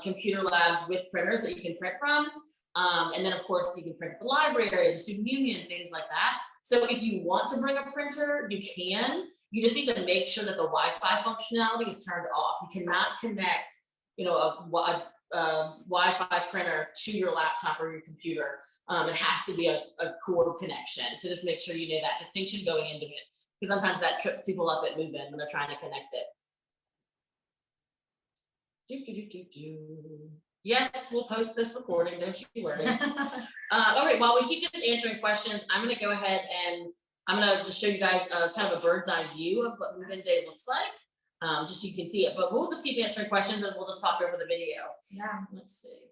computer labs with printers that you can print from. And then of course you can print at the library, the student union, things like that. So if you want to bring a printer, you can. You just need to make sure that the Wi-Fi functionality is turned off. You cannot connect, you know, a Wi-Fi printer to your laptop or your computer. It has to be a cord connection. So just make sure you know that distinction going into it, because sometimes that trips people up at move-in when they're trying to connect it. Yes, we'll post this recording, don't you worry. All right, while we keep just answering questions, I'm gonna go ahead and I'm gonna just show you guys kind of a bird's eye view of what move-in day looks like, just so you can see it. But we'll just keep answering questions and we'll just talk over the video. Yeah. Let's see.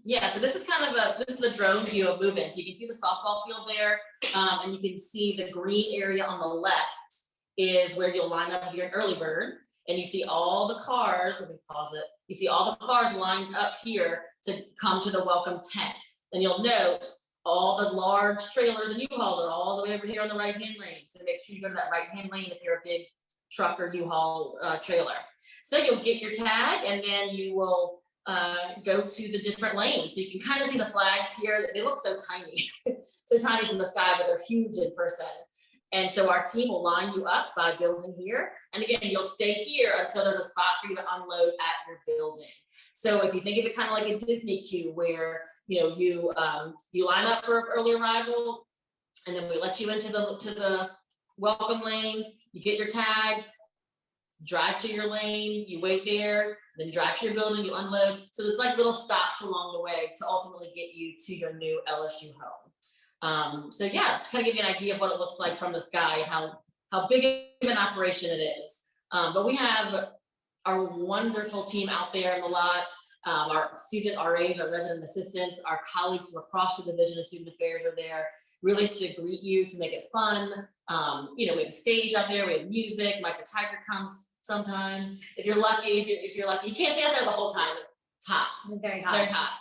Yeah, so this is kind of a drone view of move-in. So you can see the softball field there, and you can see the green area on the left is where you'll line up if you're an early bird, and you see all the cars. Let me pause it. You see all the cars lined up here to come to the welcome tent. And you'll note all the large trailers and U-Hauls are all the way over here on the right-hand lane. So make sure you go to that right-hand lane if you're a big truck or U-Haul trailer. So you'll get your tag, and then you will go to the different lanes. So you can kind of see the flags here. They look so tiny, so tiny from the sky, but they're huge in person. And so our team will line you up by building here. And again, you'll stay here until there's a spot for you to unload at your building. So if you think of it kind of like a Disney queue where, you know, you line up for early arrival, and then we let you into the welcome lanes, you get your tag, drive to your lane, you wait there, then you drive to your building, you unload. So it's like little stops along the way to ultimately get you to your new LSU home. So yeah, to kind of give you an idea of what it looks like from the sky and how big of an operation it is. But we have our wonderful team out there in the lot, our student RAs, our resident assistants, our colleagues from across the Division of Student Affairs are there, really to greet you, to make it fun. You know, we have a stage out there, we have music, Mike the Tiger comes sometimes. If you're lucky, you can't stay out there the whole time. It's hot. It's very It's hot. very hot.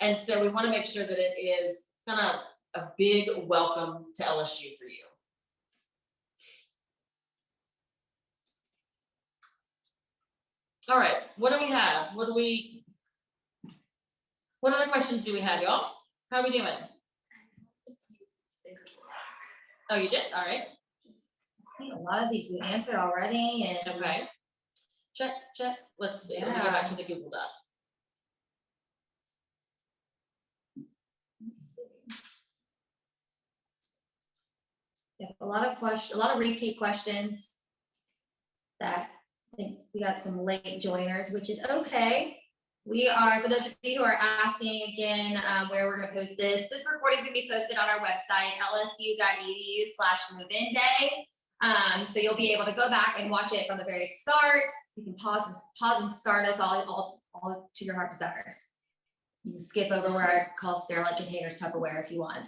And so we want to make sure that it is kind of a big welcome to LSU for you. All right, what do we have? What other questions do we have, y'all? How are we doing? Oh, you did? All right. I think a lot of these we answered already, and Okay. Check. Let's see. Let me go back to the Google Doc. let's see. Yeah, a lot of repeat questions that I think we got some late joiners, which is okay. We are, for those of you who are asking again, where we're gonna post this recording is gonna be posted on our website, lsu.edu/move-in day. So you'll be able to go back and watch it from the very start. You can pause and start us all to your heart desires. You can skip over where I call sterile containers Tupperware if you want.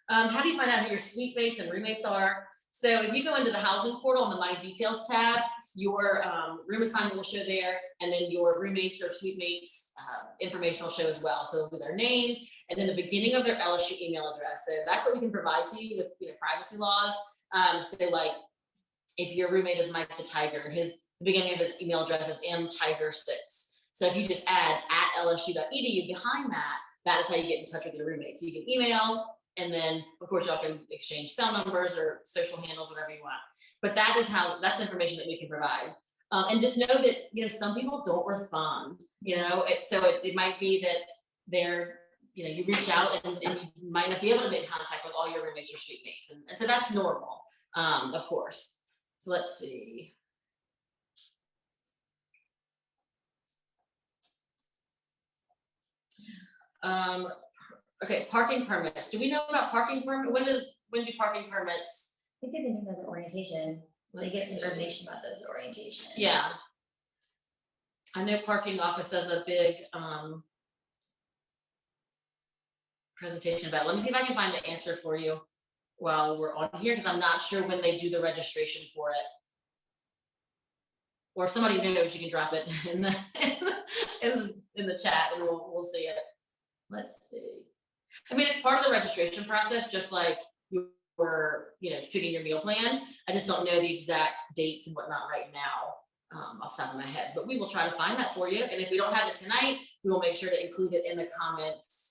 How do you find out who your suite mates and roommates are? So if you go into the housing portal on the My Details tab, your room assignment will show there, and then your roommates or suite mates information will show as well. So it'll be their name, and then the beginning of their LSU email address. So that's what we can provide to you with, you know, privacy laws. So like if your roommate is Mike the Tiger, the beginning of his email address is mtiger6. So if you just add @lsu.edu behind that, that is how you get in touch with your roommates. So you can email, And then, of course, y'all can exchange cell numbers or social handles, whatever you want. But that's information that we can provide. And just know that, you know, some people don't respond, you know, so it might be that they're, you know, you reach out and you might not be able to make contact with all your roommates or suite mates. And so that's normal, of course. So let's see. Okay, parking permits. Do we know about parking permit? When do parking permits? I think they've been doing those at orientation. They get Let's see. information about those at orientation. Yeah. I know parking office does a big presentation about it. Let me see if I can find the answer for you while we're on here, because I'm not sure when they do the registration for it. Or if somebody knows, you can drop it in the chat and we'll see it. Let's see. I mean, it's part of the registration process, just like you were, you know, picking your meal plan. I just don't know the exact dates and whatnot right now off the top of my head, but we will try to find that for you. And if we don't have it tonight, we will make sure to include it in the comments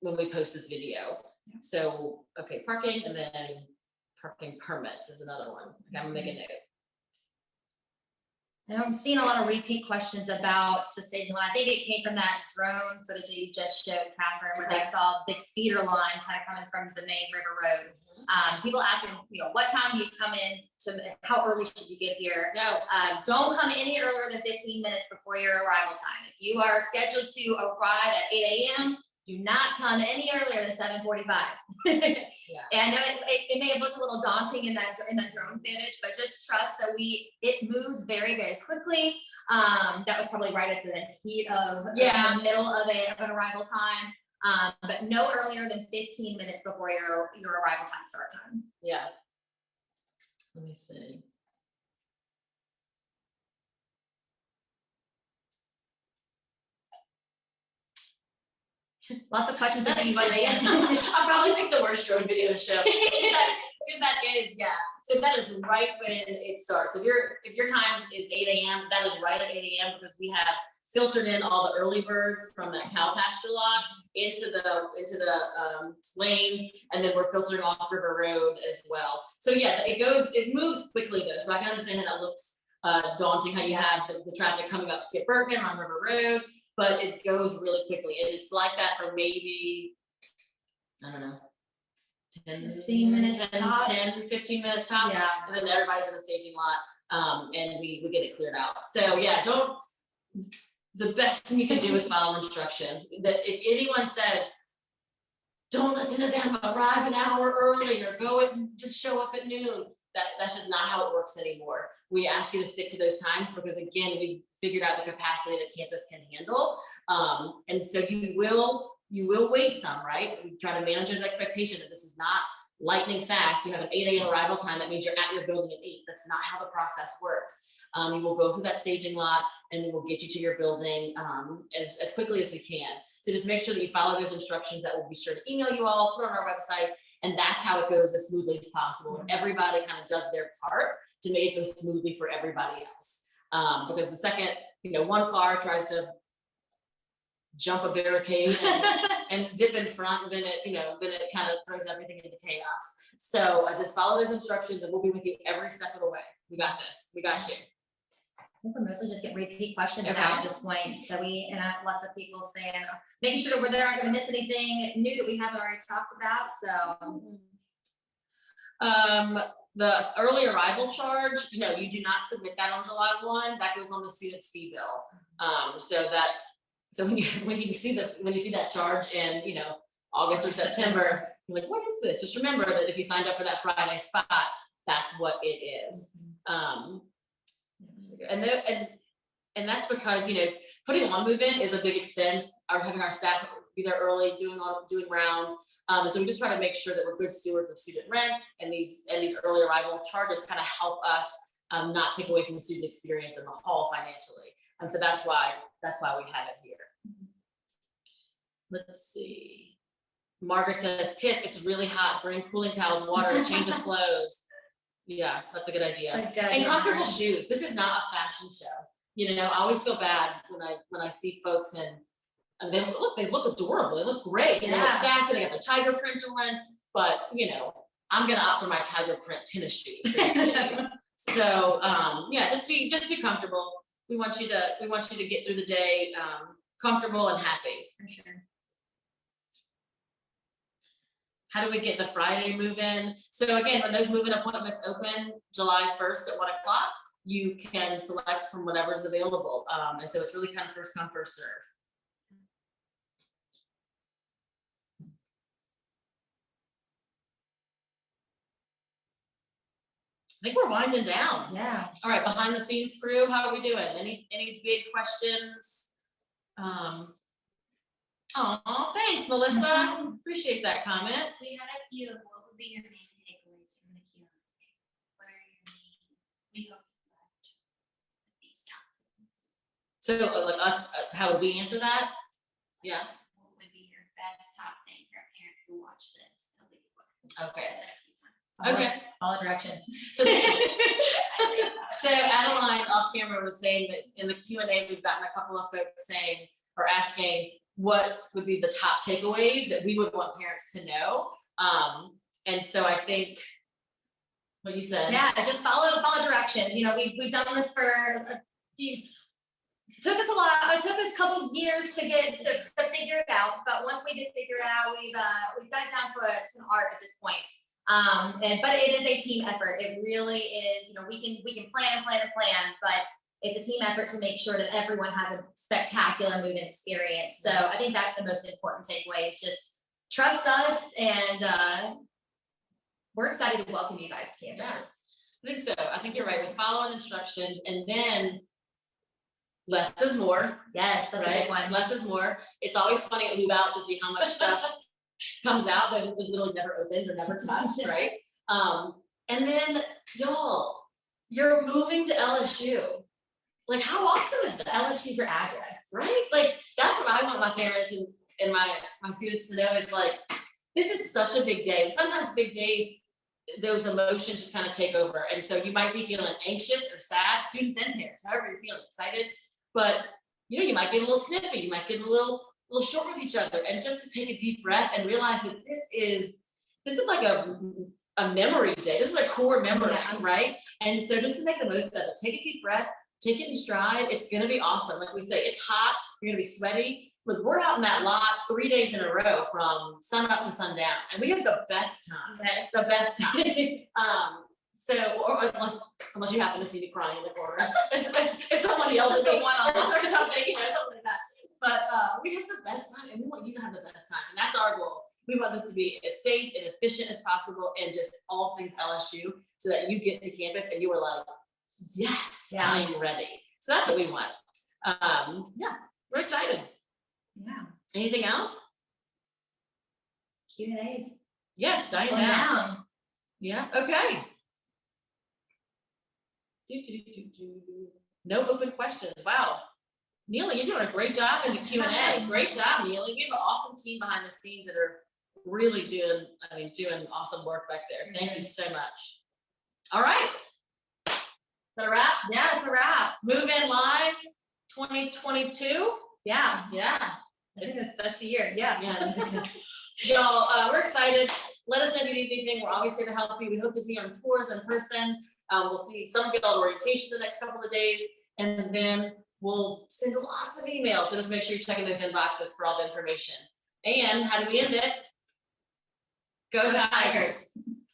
when we post this video. So, okay, parking, and then parking permits is another one. Okay, I'm gonna make a note. And I'm seeing a lot of repeat questions about the staging line. I think it came from that drone footage that you just showed, Catherine, where they saw a big cedar line kind of coming from the main river road. People asking, you know, what time do you come in how early should you get here? No. Don't come any earlier than 15 minutes before your arrival time. If you are scheduled to arrive at 8 a.m., do not come any earlier than 7:45. Yeah. And I know it may have looked a little daunting in that drone footage, but just trust that it moves very, very quickly. That was probably right at the heat of the middle of an arrival time. But no earlier than 15 minutes before your arrival time, start time. Yeah. Let me see. Lots of questions. That's funny. I probably picked the worst drone video to show. that is, yeah. So that is right when it starts. If your time is 8 a.m., that is right at 8 a.m. because we have filtered in all the early birds from that cow pasture lot into the lanes, and then we're filtering off River Road as well. So yeah, it moves quickly though. So I can understand how that looks daunting, how you have the traffic coming up Skip Bergen on River Road, but it goes really quickly. And it's like that for maybe, I don't know, 15 minutes tops. 10 to 15 minutes tops. Yeah. And then everybody's in the staging lot, and we get it cleared out. So yeah, the best thing you can do is follow instructions. That if anyone says, don't listen to them, arrive an hour early or just show up at noon, that's just not how it works anymore. We ask you to stick to those times because again, we've figured out the capacity that campus can handle. And so you will wait some, right? We try to manage those expectations that this is not lightning fast. You have an 8 a.m. arrival time. That means you're at your building at 8. That's not how the process works. We will go through that staging lot and we will get you to your building as quickly as we can. So just make sure that you follow those instructions. That will be sure to email you all, put on our website, and that's how it goes as smoothly as possible. And everybody kind of does their part to make it go smoothly for everybody else. Because the second, one car tries to jump a barricade and zip in front, then it kind of throws everything into chaos. So just follow those instructions and we'll be with you every step of the way. We got this. We got you. I think we're mostly just get repeat questions Okay. now at this point. So lots of people saying, making sure that they're not going to miss anything new that we haven't already talked about. So. The early arrival charge, you do not submit that on July 1. That goes on the student's fee bill. So when you see that charge in August or September, you're like, what is this? Just remember that if you signed up for that Friday spot, that's what it is. And that's because putting on move-in is a big expense. Having our staff be there early, doing rounds. And so we just try to make sure that we're good stewards of student rent, and these early arrival charges kind of help us not take away from the student experience in the hall financially. And so that's why we have it here. Let's see. Margaret says, tip, it's really hot. Bring cooling towels, water, change of clothes. Yeah, that's a good idea. And comfortable shoes. This is not a fashion show. I always feel bad when I see folks in And they look adorable, they look great, they look Yeah. sassy, they got the tiger print on, but you know, I'm gonna opt for my tiger print tennis shoes these days. So, yeah, just be comfortable. We want you to get through the day, comfortable and happy. For sure. How do we get the Friday move-in? So again, when those move-in appointments open July 1st at 1 o'clock, you can select from whatever's available. And so it's really kind of first come, first serve. I think we're winding down. Yeah. All right, behind the scenes crew, how are we doing? Any big questions? Aw, thanks, Melissa. Appreciate that comment. We had a few. What would be your main takeaways from the Q&A? What are your main? We hope you left with these topics. So, like us, how would we answer that? Yeah. What would be your best top thing for a parent who watched this to leave with? Okay. Okay. Follow directions. So, so Adeline off camera was saying that in the Q&A, we've gotten a couple of folks saying or asking what would be the top takeaways that we would want parents to know. And so I think what you said. Yeah, just follow directions. You know, we've done this for a few. It took us a couple years to figure it out, but once we did figure it out, we've got it down to an art at this point. But it is a team effort. It really is. You know, we can plan, but it's a team effort to make sure that everyone has a spectacular move-in experience. So I think that's the most important takeaway. Is just trust us, and we're excited to welcome you guys to campus. Yes, I think so. I think you're right. We follow instructions, and then less is more. Yes, that's a big one. Less is more. It's always funny at move out to see how much stuff comes out that was literally never opened or never touched, right? And then y'all, you're moving to LSU. Like, how awesome is that? LSU's your address. Right? Like, that's what I want my parents and my students to know is like, this is such a big day. And sometimes big days, those emotions just kind of take over. And so you might be feeling anxious or sad, students and parents, however you're feeling, excited, but you know, you might get a little snippy, you might get a little short with each other, and just to take a deep breath and realize that this is like a memory day. This is a core memory, right? And so just to make the most of it, take a deep breath, take it in stride. It's gonna be awesome. Like we say, it's hot, you're gonna be sweaty. Look, we're out in that lot 3 days in a row from sun up to sundown, and we have the best time. Yes. The best time. So, or unless you happen to see me crying in the corner, if somebody else is Just the one on or something, you know, something like that. But we have the best time, and we want you to have the best time, and that's our goal. We want this to be as safe and efficient as possible, and just all things LSU, so that you get to campus and you are like, yes, Yeah. I am ready. So that's what we want. Yeah, we're excited. Yeah. Anything else? Q&As. Yeah, it's dying Slow down. down. Yeah. Okay. No open questions. Wow. Neely, you're doing a great job in the Q&A. Great job, Neely. We have an awesome team behind the scenes that are really doing awesome work back there. Thank you so much. All right. Is that a wrap? Yeah, it's a wrap. Move in live 2022. Yeah. Yeah. I think that's the year. Yeah. Yeah. Y'all, we're excited. Let us know if you need anything. We're always here to help you. We hope to see you on tours in person. We'll see some of y'all at orientation the next couple of days, and then we'll send lots of emails. So just make sure you're checking those inboxes for all the information. And how do we end it? Go Tigers.